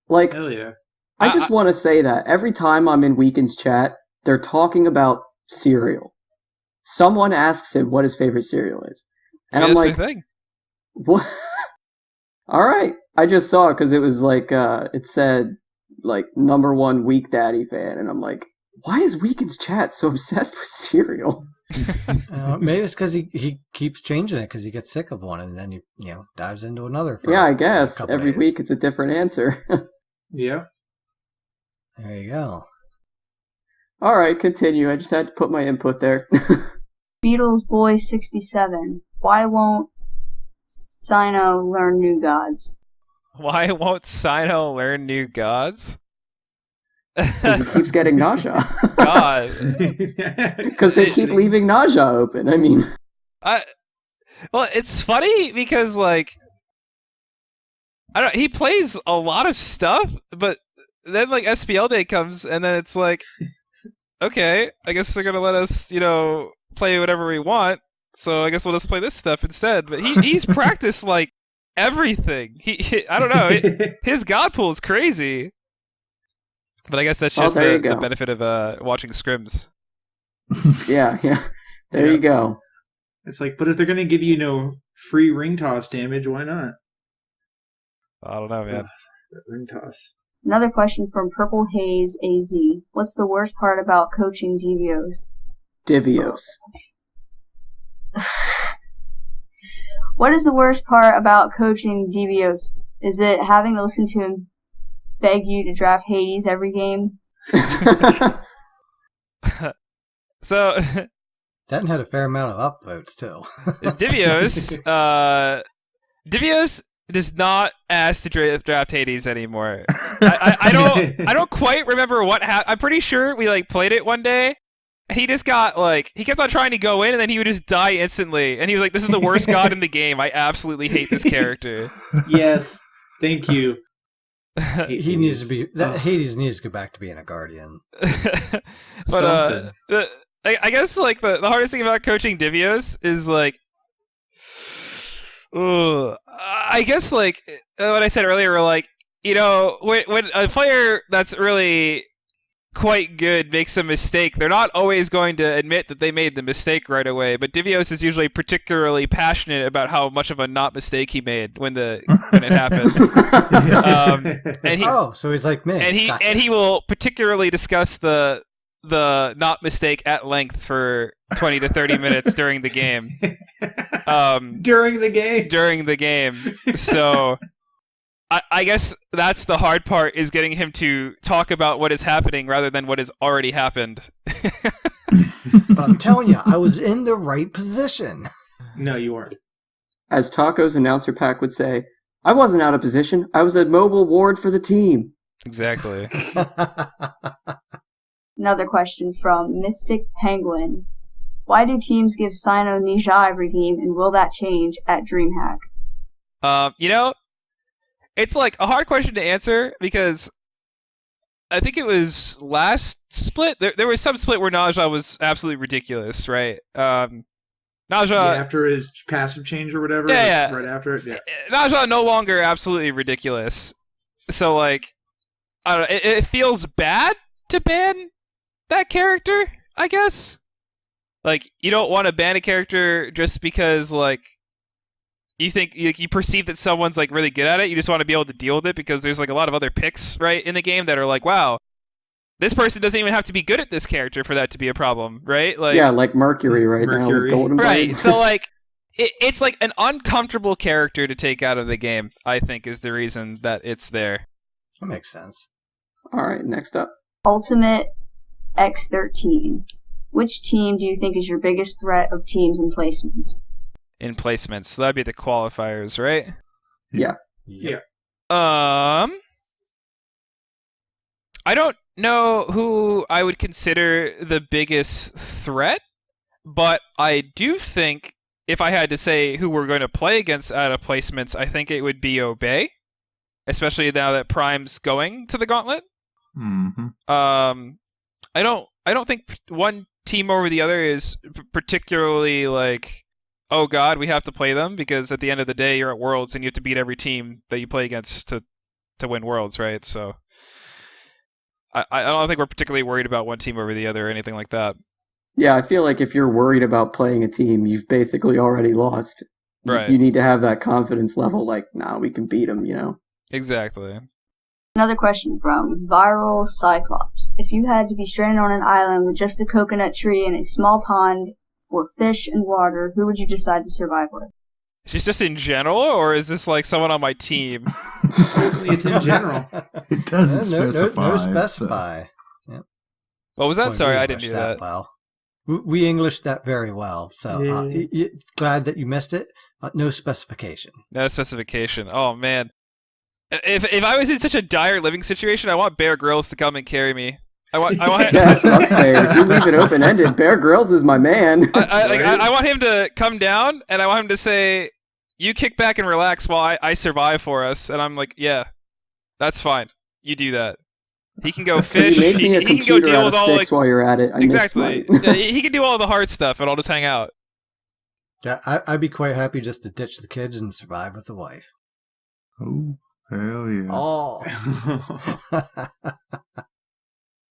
Like, Hell yeah. I just want to say that every time I'm in Weekend's chat, they're talking about cereal. Someone asks him what his favorite cereal is. And I'm That's like, the thing. what? All right. I just saw it because it was like, it said, like, #1 Week Daddy fan. And I'm like, why is Weekend's chat so obsessed with cereal? Maybe it's because he keeps changing it because he gets sick of one and then he dives into another. For Yeah, I a guess. couple Every days. week it's a different answer. Yeah. There you go. All right, continue. I just had to put my input there. Beatles Boy 67. Why won't Sino learn new gods? Why won't Sino learn new gods? 'Cause he keeps getting nausea. God. Because they keep leaving nausea open. I mean, Well, it's funny because like he plays a lot of stuff, but then like SPL Day comes and then it's like, okay, I guess they're gonna let us, play whatever we want. So I guess we'll just play this stuff instead. But he's practiced like everything. He I don't know. His god pool is crazy. But I guess that's just there you the go. benefit of watching scrims. yeah. There you go. It's like, but if they're going to give you, free ring toss damage, why not? I don't know, man. Ring toss. Another question from Purple Haze AZ. What's the worst part about coaching DVOs? Divios. What is the worst part about coaching DVOs? Is it having to listen to him beg you to draft Hades every game? So Denton had a fair amount of upvotes too. Divios does not ask to draft Hades anymore. I don't quite remember what happened. I'm pretty sure we like played it one day. He just got like he kept on trying to go in and then he would just die instantly. And he was like, "This is the worst god in the game. I absolutely hate this character." Yes, thank you. He needs to be. Hades needs to go back to being a guardian. But Something. I guess like the hardest thing about coaching Divios is like, I guess like what I said earlier, like when a player that's really quite good makes a mistake, they're not always going to admit that they made the mistake right away. But Divios is usually particularly passionate about how much of a not mistake he made when it happened. So he's like me. And he will particularly discuss the not mistake at length for 20 to 30 minutes during the game. During the game. So I guess that's the hard part, is getting him to talk about what is happening rather than what has already happened. But I'm telling you, I was in the right position. No, you weren't. As Taco's announcer pack would say, I wasn't out of position. I was a mobile ward for the team. Exactly. Another question from Mystic Penguin. Why do teams give Sino Nija every game, and will that change at DreamHack? It's like a hard question to answer, because I think it was last split. There was some split where Naja was absolutely ridiculous, right? Naja after his passive change or whatever. Yeah. Right after it. Yeah. Naja no longer absolutely ridiculous. So like, I don't know. It feels bad to ban that character, I guess. Like, you don't want to ban a character just because like you think you perceive that someone's like really good at it. You just want to be able to deal with it, because there's like a lot of other picks right in the game that are like, wow, this person doesn't even have to be good at this character for that to be a problem, right? Like, yeah, like Mercury now with Golden Blade. Right. So like it's like an uncomfortable character to take out of the game, I think, is the reason that it's there. That makes sense. All right, next up. Ultimate X13. Which team do you think is your biggest threat of teams in placements? In placements, so that'd be the qualifiers, right? Yeah. I don't know who I would consider the biggest threat, but I do think if I had to say who we're going to play against out of placements, I think it would be Obey, especially now that Prime's going to the Gauntlet. Mm-hmm. I don't think one team over the other is particularly like, oh god, we have to play them, because at the end of the day, you're at Worlds and you have to beat every team that you play against to win Worlds, right? So I don't think we're particularly worried about one team over the other or anything like that. Yeah, I feel like if you're worried about playing a team, you've basically already lost. Right. You need to have that confidence level, like, nah, we can beat them, Exactly. Another question from Viral Cyclops. If you had to be stranded on an island with just a coconut tree and a small pond for fish and water, who would you decide to survive with? She's just in general, or is this like someone on my team? It's in general. It doesn't specify. No specify. Yeah. What was that? Boy, Sorry, we I didn't do Englished that. Well. We Englished that very well, so glad that you missed it. No specification. No specification. Oh man, if I was in such a dire living situation, I want Bear Grylls to come and carry me. I want. Yeah, that's what I'm saying. If you leave it open ended, Bear Grylls is my man. I want him to come down, and I want him to say, "You kick back and relax while I survive for us." And I'm like, "Yeah, that's fine. You do that." He can go fish. You made me a he can go computer deal out with of all sticks while you're at it. I exactly. He can do all the hard stuff, and I'll just hang out. Yeah, I'd be quite happy just to ditch the kids and survive with the wife. Oh, hell yeah. Oh.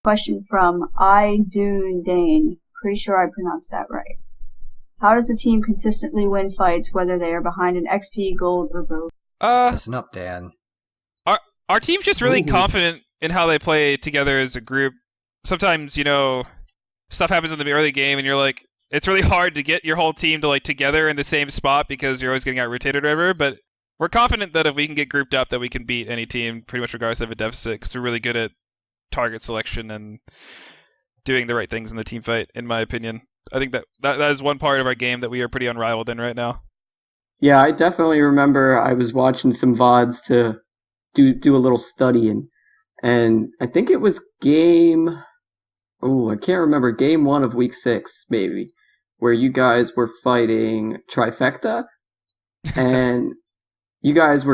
Question from I Dune Dane. Pretty sure I pronounced that right. How does a team consistently win fights, whether they are behind an XP, gold, or both? Listen up, Dan. Our team's just really confident in how they play together as a group. Sometimes, stuff happens in the early game, and you're like, it's really hard to get your whole team to together in the same spot because you're always getting out rotated or whatever. But we're confident that if we can get grouped up, that we can beat any team pretty much regardless of a deficit, because we're really good at target selection and doing the right things in the team fight, in my opinion. I think that is one part of our game that we are pretty unrivaled in right now. Yeah, I definitely remember I was watching some VODs to do a little studying, and I think it was I can't remember, game 1 of week 6, maybe, where you guys were fighting Trifecta, and you guys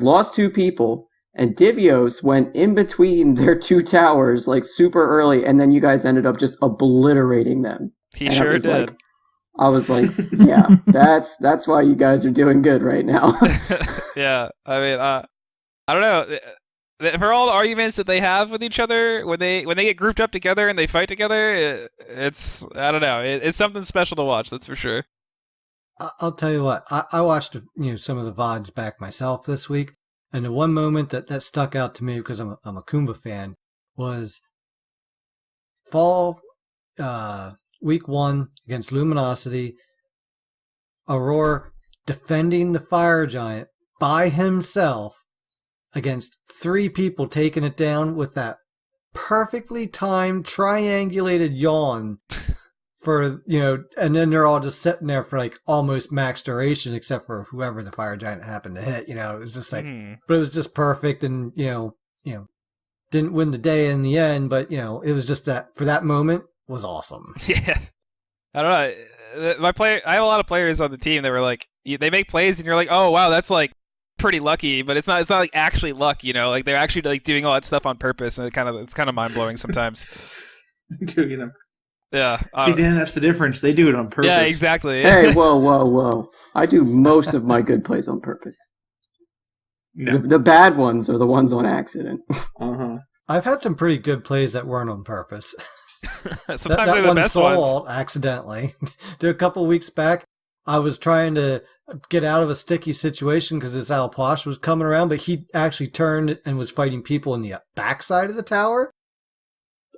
lost 2 people, and Divios went in between their 2 towers super early, and then you guys ended up just obliterating them. He sure did. I was like, yeah, that's why you guys are doing good right now. Yeah, I mean, I don't know. For all the arguments that they have with each other, when they get grouped up together and they fight together, it's I don't know. It's something special to watch. That's for sure. I'll tell you what. I watched some of the VODs back myself this week, and the one moment that stuck out to me because I'm a Kumba fan was fall week 1 against Luminosity. Aurora defending the fire giant by himself against 3 people taking it down with that perfectly timed triangulated yawn for, and then they're all just sitting there for like almost max duration except for whoever the fire giant happened to hit. It was just like, but it was just perfect and, didn't win the day in the end, but, it was just that for that moment was awesome. Yeah. I don't know. I have a lot of players on the team that were like, they make plays and you're like, oh wow, that's like pretty lucky, but it's not like actually luck, like they're actually like doing all that stuff on purpose, and it's kind of mind blowing sometimes. Doing them. Yeah. See, Dan, that's the difference. They do it on purpose. Yeah, exactly. Hey, whoa. I do most of my good plays on purpose. No. The bad ones are the ones on accident. Uh-huh. I've had some pretty good plays that weren't on purpose. Sometimes that they're the one best sold ones. accidentally. A couple weeks back, I was trying to get out of a sticky situation because this Alposh was coming around, but he actually turned and was fighting people in the back side of the tower,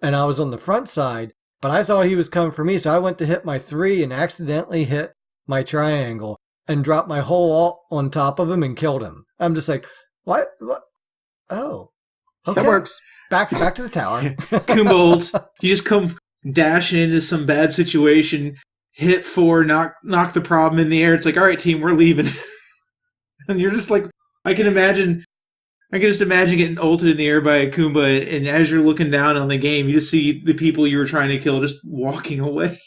and I was on the front side, but I thought he was coming for me, so I went to hit my 3 and accidentally hit my triangle and dropped my whole ult on top of him and killed him. I'm just like, what? Oh, okay. That works. Back to the tower. Kumba ults. You just come dashing into some bad situation, hit 4, knock the problem in the air. It's like, all right, team, we're leaving. And you're just like, I can just imagine getting ulted in the air by a Kumba, and as you're looking down on the game, you just see the people you were trying to kill just walking away.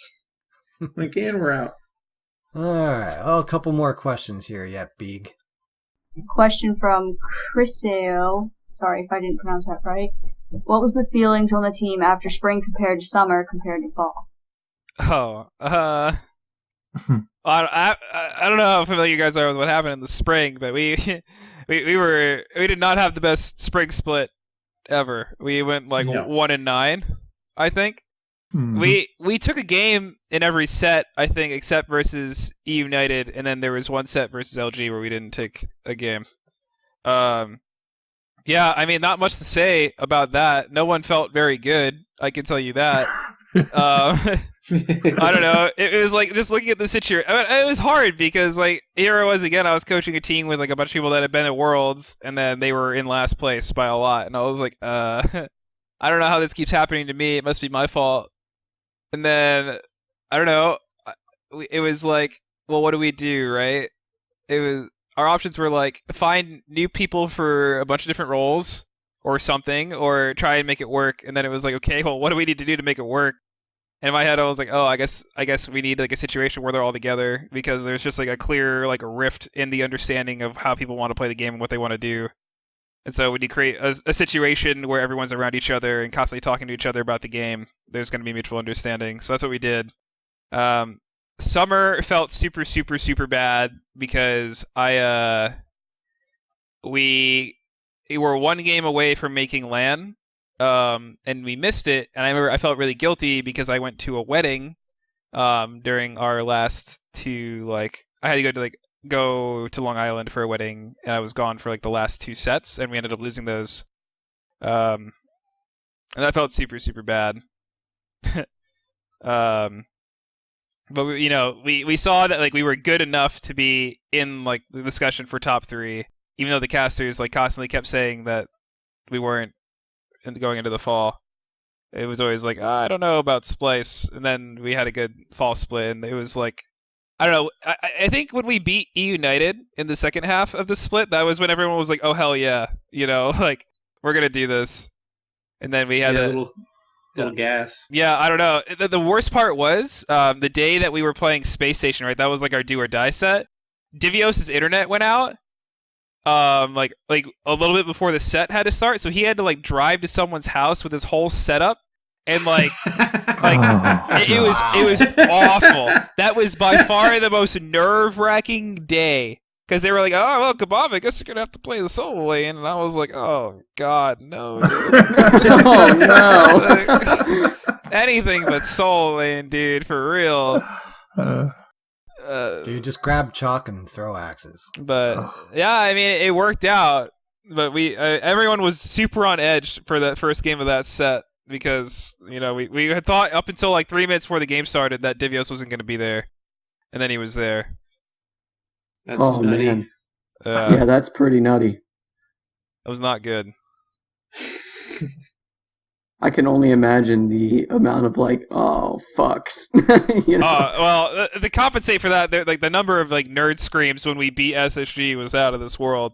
Like, and we're out. All right. Well, a couple more questions here yet, Beeg. Question from Chriseo. Sorry if I didn't pronounce that right. What was the feelings on the team after spring compared to summer compared to fall? Oh, I don't know how familiar you guys are with what happened in the spring, but we did not have the best spring split ever. We went like 1-9, I think. Mhm. We took a game in every set, I think, except versus E United, and then there was one set versus LG where we didn't take a game. Yeah, I mean, not much to say about that. No one felt very good, I can tell you that. I don't know. It was like just looking at the situation. It was hard because like here I was again. I was coaching a team with like a bunch of people that had been at Worlds, and then they were in last place by a lot, and I was like, I don't know how this keeps happening to me. It must be my fault. And then I don't know. It was like, well, what do we do, right? Our options were like find new people for a bunch of different roles or something, or try and make it work. And then it was like, okay, well, what do we need to do to make it work? And in my head, I was like, oh, I guess we need like a situation where they're all together, because there's just like a clear like a rift in the understanding of how people want to play the game and what they want to do. And so when you create a situation where everyone's around each other and constantly talking to each other about the game, there's going to be mutual understanding. So that's what we did. Summer felt super, super, super bad because we were one game away from making LAN, and we missed it. And I remember I felt really guilty because I went to a wedding during our last two, like I had to go to Long Island for a wedding, and I was gone for like the last 2 sets, and we ended up losing those. And that felt super, super bad. But we saw that like we were good enough to be in like the discussion for top 3, even though the casters like constantly kept saying that we weren't going into the fall. It was always like, I don't know about Splyce, and then we had a good fall split, and it was like, I don't know. I think when we beat E United in the second half of the split, that was when everyone was like, oh hell yeah, like we're gonna do this. And then we had a little gas. Yeah, I don't know. The worst part was the day that we were playing Space Station, right? That was like our do or die set. Divios' internet went out, like a little bit before the set had to start, so he had to like drive to someone's house with his whole setup, and like it was awful. That was by far the most nerve-wracking day Because they were like, oh, well, Cabom, I guess you're going to have to play the solo lane. And I was like, oh, God, no. Oh, no. Anything but solo lane, dude, for real. Dude, just grab chalk and throw axes. But, yeah, I mean, it worked out. But everyone was super on edge for that first game of that set. Because, we had thought up until like 3 minutes before the game started that Divios wasn't going to be there. And then he was there. That's nutty. Man. Yeah, that's pretty nutty. That was not good. I can only imagine the amount of fucks. Well, to compensate for that, the number of nerd screams when we beat SSG was out of this world.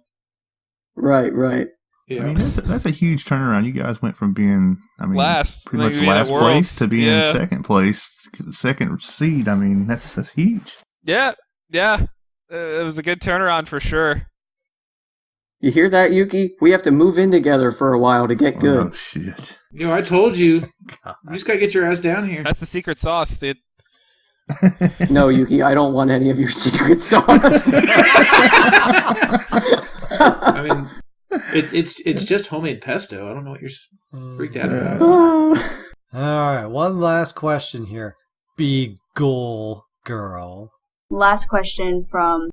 Right. Yeah. I mean, that's a huge turnaround. You guys went from being, last, pretty much last place to being second place, second seed. I mean, that's huge. Yeah. It was a good turnaround for sure. You hear that, Yuki? We have to move in together for a while to get good. Oh, shit. I told you. You just gotta get your ass down here. That's the secret sauce, dude. No, Yuki, I don't want any of your secret sauce. I mean, it's just homemade pesto. I don't know what you're freaked out about. All right, one last question here. Beagle girl. Last question from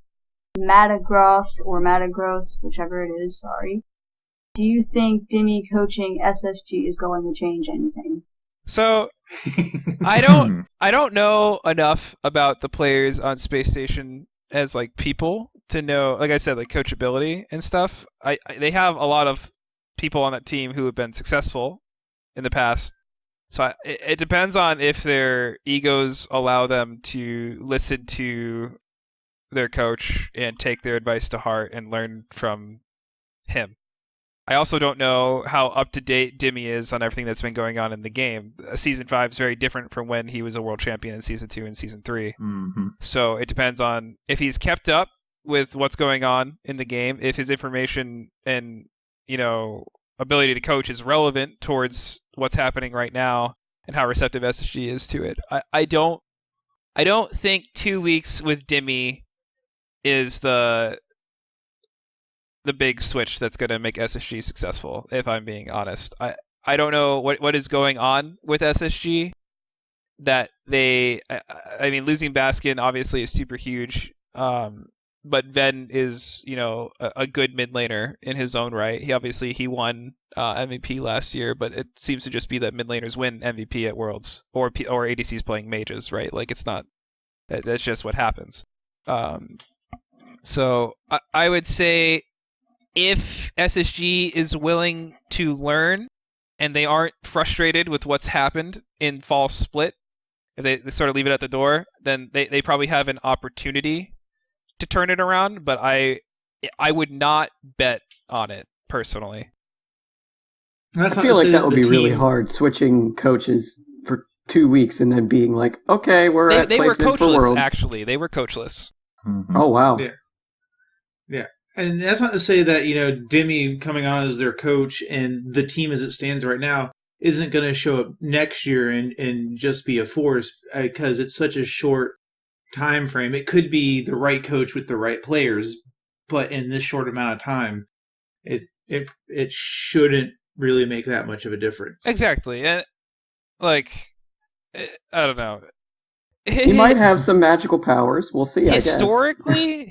Matagross or Matagross, whichever it is, sorry. Do you think Dimmy coaching SSG is going to change anything? So, I don't know enough about the players on Space Station as people to know, like I said, coachability and stuff. They have a lot of people on that team who have been successful in the past. So it depends on if their egos allow them to listen to their coach and take their advice to heart and learn from him. I also don't know how up-to-date Dimmy is on everything that's been going on in the game. Season 5 is very different from when he was a world champion in Season 2 and Season 3. Mm-hmm. So it depends on if he's kept up with what's going on in the game, if his information and, ability to coach is relevant towards what's happening right now and how receptive SSG is to it. I don't think 2 weeks with Dimmy is the big switch that's going to make SSG successful, if I'm being honest. I don't know what is going on with SSG that losing Baskin obviously is super huge. But Ven is, a good mid laner in his own right. He won MVP last year, but it seems to just be that mid laners win MVP at Worlds or ADCs playing mages, right? It's not. That's just what happens. So I would say if SSG is willing to learn and they aren't frustrated with what's happened in Fall Split, if they sort of leave it at the door, then they probably have an opportunity to turn it around, but I would not bet on it personally. I feel like that would be really hard, switching coaches for 2 weeks and then being like, okay, we're at placements for Worlds. Actually. They were coachless. Mm-hmm. Oh, wow. Yeah. And that's not to say that, Dimmy coming on as their coach and the team as it stands right now isn't going to show up next year and just be a force because it's such a short time frame. It could be the right coach with the right players, but in this short amount of time, it shouldn't really make that much of a difference. Exactly. And I don't know. He might have some magical powers. We'll see. Historically,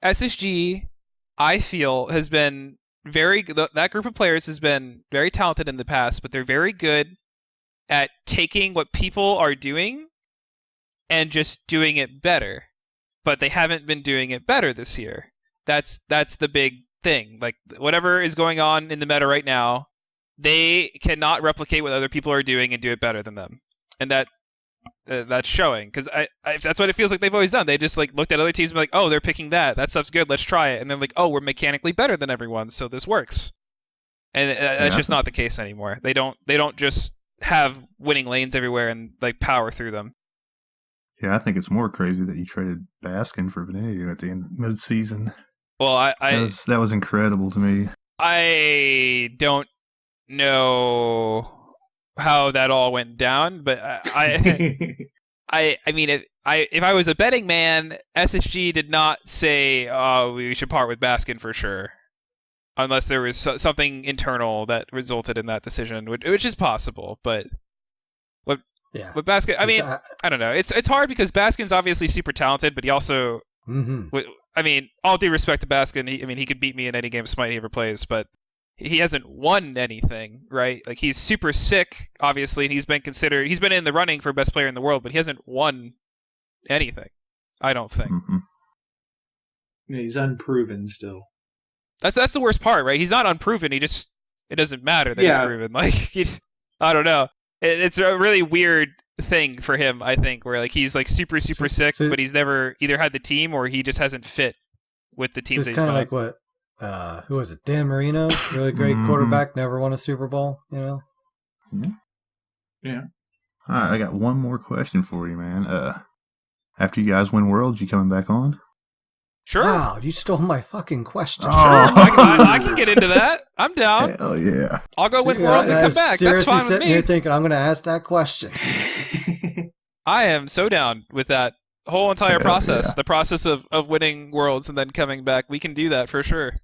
SSG, I feel, has been very good. That group of players has been very talented in the past, but they're very good at taking what people are doing and just doing it better. But they haven't been doing it better this year. That's the big thing. Whatever is going on in the meta right now, they cannot replicate what other people are doing and do it better than them. And that's showing, because that's what it feels like they've always done. They just looked at other teams and be like, oh, they're picking that stuff's good, let's try it. And they're like, oh, we're mechanically better than everyone, so this works. And that's just not the case anymore. They don't just have winning lanes everywhere and power through them. Yeah, I think it's more crazy that you traded Baskin for Venezia at the end of mid-season. Well, that was incredible to me. I don't know how that all went down, but I mean, if I was a betting man, SSG did not say, "Oh, we should part with Baskin for sure," unless there was something internal that resulted in that decision, which is possible. But what Baskin? I mean, I don't know. It's hard because Baskin's obviously super talented, but he also, I mean, all due respect to Baskin, he could beat me in any game of Smite he ever plays, but he hasn't won anything, right? Like, he's super sick, obviously, and he's been in the running for best player in the world, but he hasn't won anything, I don't think. Yeah, he's unproven still. That's the worst part, right? He's not unproven. It doesn't matter that he's proven. Like, I don't know. It's a really weird thing for him, I think, where like he's like super sick, but he's never either had the team or he just hasn't fit with the team. So it's kind of like what? Who was it? Dan Marino, really great quarterback, never won a Super Bowl. You know. Yeah. All right, I got one more question for you, man. After you guys win Worlds, you coming back on? Sure. Wow, you stole my fucking question. Sure, I can get into that. I'm down. Hell yeah. I'll go win Worlds and come back. Seriously, that's fine with sitting me. here thinking I'm going to ask that question. I am so down with that whole entire process. Yeah. The process of winning Worlds and then coming back. We can do that for sure.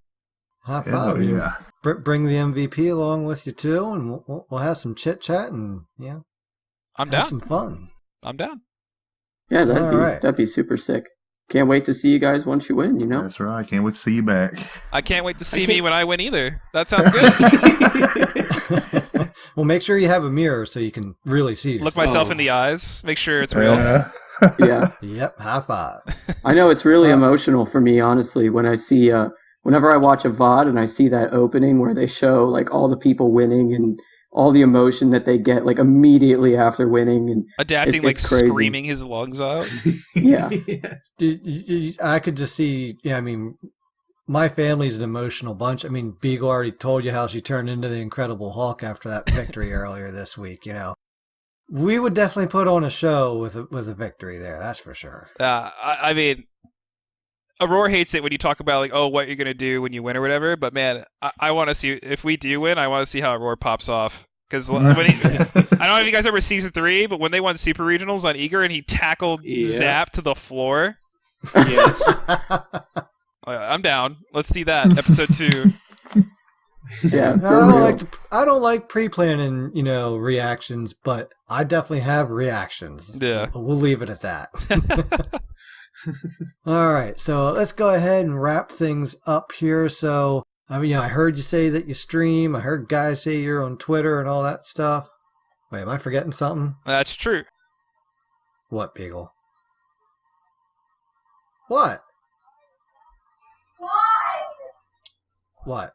High five. Yeah. Bring the MVP along with you too, and we'll have some chit chat and I'm down. Have some fun. I'm down. Yeah, that'd be super sick. Can't wait to see you guys once you win, you know? That's right. Can't wait to see you back. I can't wait to see me when I win either. That sounds good. Well, make sure you have a mirror so you can really see yourself. Look myself in the eyes. Make sure it's real. Yeah. Yep. High five. I know it's really emotional for me, honestly, when I see, whenever I watch a VOD and I see that opening where they show like all the people winning and all the emotion that they get like immediately after winning and adapting, like crazy. Screaming his lungs out. Yeah. I could just see, I mean, my family's an emotional bunch. I mean, Beagle already told you how she turned into the Incredible Hulk after that victory earlier this week, you know. We would definitely put on a show with a victory there, that's for sure. I mean, Aurora hates it when you talk about like, oh, what you're gonna do when you win or whatever. But man, I want to see if we do win. I want to see how Aurora pops off because I don't know if you guys remember season 3, but when they won Super Regionals on Eager and he tackled Zap to the floor. Yes. I'm down. Let's see that episode 2. Yeah, I don't like pre-planning, reactions, but I definitely have reactions. Yeah, we'll leave it at that. All right, so let's go ahead and wrap things up here. So, I mean, I heard you say that you stream. I heard guys say you're on Twitter and all that stuff. Wait, am I forgetting something? That's true. What, Beagle? What? What?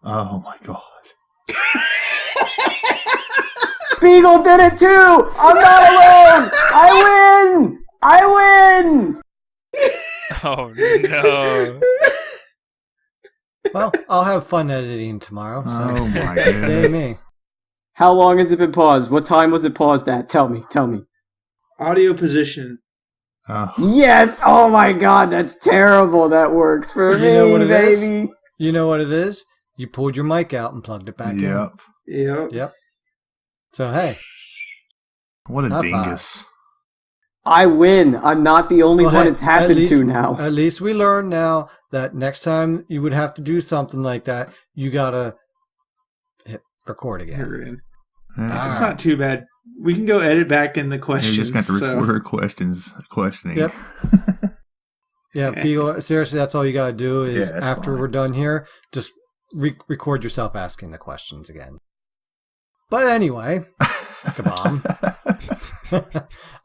Oh my god. Beagle did it too! I'm not alone! I win! Oh no. Well, I'll have fun editing tomorrow. So. Oh my goodness. Yay me. How long has it been paused? What time was it paused at? Tell me. Audio position. Yes! Oh my god, that's terrible. That works for me, know what it is? baby. You know what it is? You pulled your mic out and plugged it back in. Yep. So, hey. What a dingus. I win. I'm not the only one it's happened to now. At least we learned now that next time you would have to do something like that, you gotta hit record again. It's not too bad. We can go edit back in the questions. You just got to record her questioning. Yep. Yeah, Beagle, seriously, that's all you gotta do is after we're done here, just record yourself asking the questions again. But anyway, Cabom.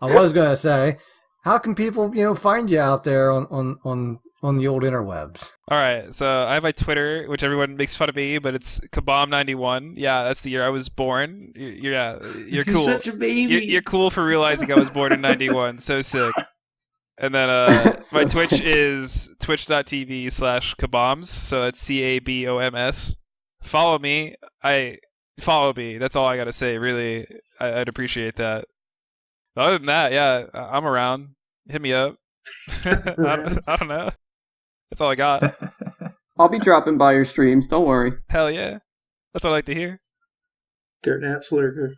I was gonna say, how can people, find you out there on the old interwebs? All right, so I have my Twitter, which everyone makes fun of me, but it's Cabom91. Yeah, that's the year I was born. You're cool. You're such a baby. You're cool for realizing I was born in 91. So sick. And then my Twitch is twitch.tv/Caboms. So it's CABOMS. Follow me. Follow me. That's all I gotta say. Really, I'd appreciate that. Other than that, yeah, I'm around. Hit me up. I don't know. That's all I got. I'll be dropping by your streams. Don't worry. Hell yeah. That's what I like to hear. Dirt Naps Lurker.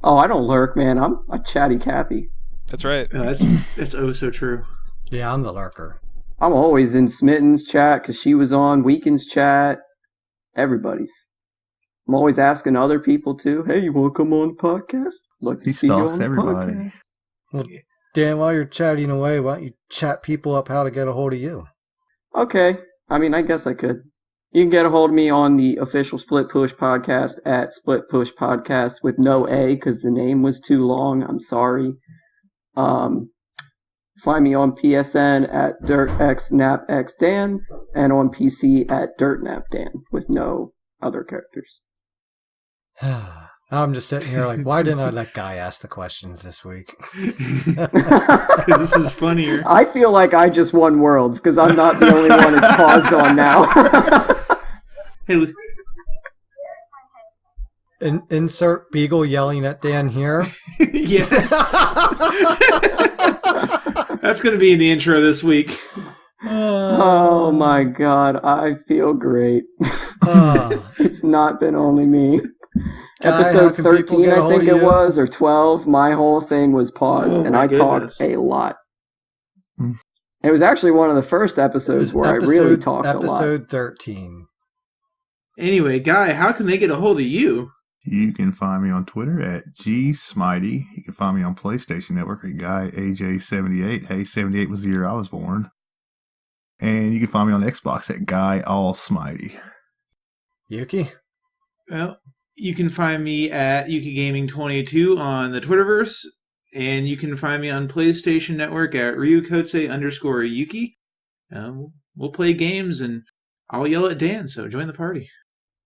Oh, I don't lurk, man. I'm a chatty Cathy. That's right. That's oh so true. Yeah, I'm the lurker. I'm always in Smitten's chat because she was on Weekend's chat. Everybody's. I'm always asking other people too. Hey, you want to come on the podcast? Like He stalks everybody. Well, Dan, while you're chatting away, why don't you chat people up how to get a hold of you? Okay. I mean, I guess I could. You can get a hold of me on the official Split Push podcast at Split Push Podcast with no A because the name was too long. I'm sorry. Find me on PSN at DirtXNapXDan and on PC at DirtNapDan with no other characters. I'm just sitting here like, why didn't I let Guy ask the questions this week? Because this is funnier. I feel like I just won Worlds because I'm not the only one it's paused on now. Hey, Insert Beagle yelling at Dan here. yes. That's going to be in the intro this week. Oh my god, I feel great. It's not been only me. Guy, Episode how can people 13, get a I hold think of it you? was, or 12, my whole thing was paused, Oh and my I goodness. talked a lot. Hmm. It was actually one of the first episodes where I really talked a lot. Episode 13. Anyway, Guy, how can they get a hold of you? You can find me on Twitter at GSmitey. You can find me on PlayStation Network at GuyAJ78. Hey, 78 was the year I was born. And you can find me on Xbox at GuyAllSmitey. Yuki? Well, you can find me at YukiGaming22 on the Twitterverse, and you can find me on PlayStation Network at Ryukotse_Yuki. We'll play games, and I'll yell at Dan, so join the party.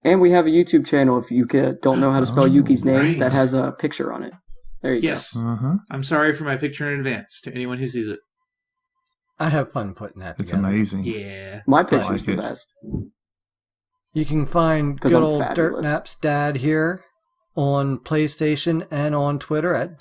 And we have a YouTube channel, if you don't know how to spell Yuki's name, right. that has a picture on it. There you Yes. Uh-huh. I'm sorry for my picture in advance to anyone who sees it. I have fun putting that It's together. amazing. Yeah. go. My picture's like the it. best. You can find 'Cause good I'm old fabulous. Dirt Naps Dad here on PlayStation and on Twitter at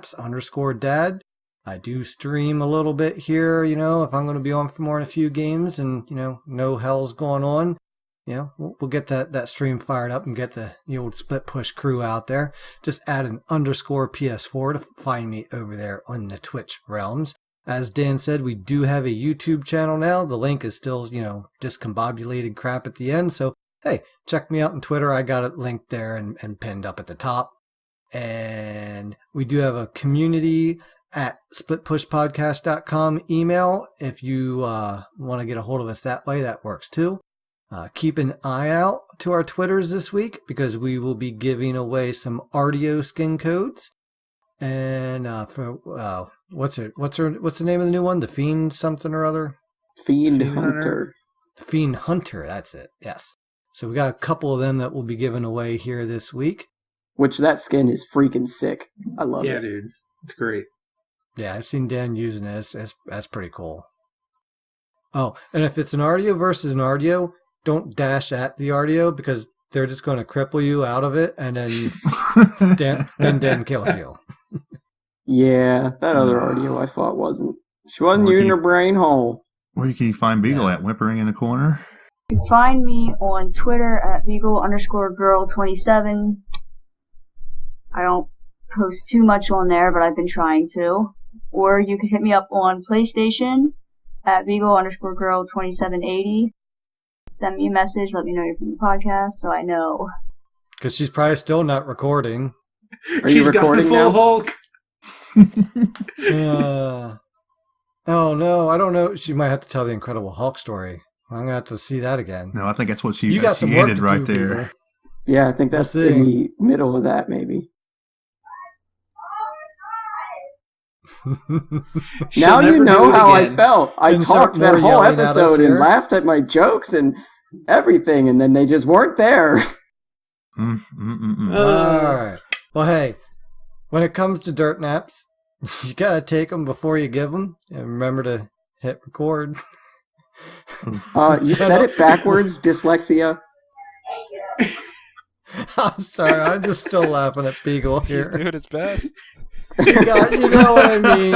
Dirt_Naps_Dad. I do stream a little bit here, if I'm going to be on for more than a few games and, no hell's going on. We'll get that stream fired up and get the old Split Push crew out there. Just add an _PS4 to find me over there on the Twitch realms. As Dan said, we do have a YouTube channel now. The link is still, discombobulated crap at the end. So, hey, check me out on Twitter. I got it linked there and pinned up at the top. And we do have a community at splitpushpodcast.com email. If you want to get a hold of us that way, that works too. Keep an eye out to our Twitters this week because we will be giving away some Artio skin codes. And for what's the name of the new one? The Fiend something or other? Fiend Fiend Hunter. Hunter. Fiend Hunter, that's it. Yes. So we got a couple of them that we'll be giving away here this week. Which that skin is freaking sick. I love Yeah, it. dude. It's great. Yeah, I've seen Dan using it. That's pretty cool. Oh, and if it's an Artio versus an Artio, don't dash at the Artio because they're just going to cripple you out of it, and then Dan kills you. Yeah, that other audio I thought wasn't. She wasn't Or using he- her brain hole. Where can you find Beagle at? Whimpering in the corner? You can find me on Twitter at Beagle_Girl27. I don't post too much on there, but I've been trying to. Or you can hit me up on PlayStation at Beagle_Girl2780. Send me a message, let me know you're from the podcast, so I know. Because she's probably still not recording. Are you She's recording got a full now? Hulk. Oh no, I don't know. She might have to tell the Incredible Hulk story. I'm gonna have to see that again. No, I think that's what You got she some work ended to right do, there. Beagle. Yeah, I think that's We'll see. in the middle of that, maybe. She'll Now you never know do it how I again. felt. I Insert talked that more whole yelling at us episode and here. laughed at my jokes and everything, and then they just weren't there. Mm, mm, mm, mm. All right. Well, hey, when it comes to Dirt Naps, you gotta take them before you give them, and remember to hit record. You said it backwards, dyslexia. I'm sorry, I'm just still laughing at Beagle He's here. doing his best. You know what I mean.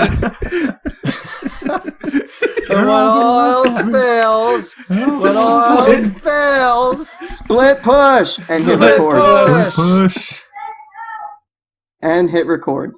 And when all else fails, Split push and hit Split record. push. Push. And hit record.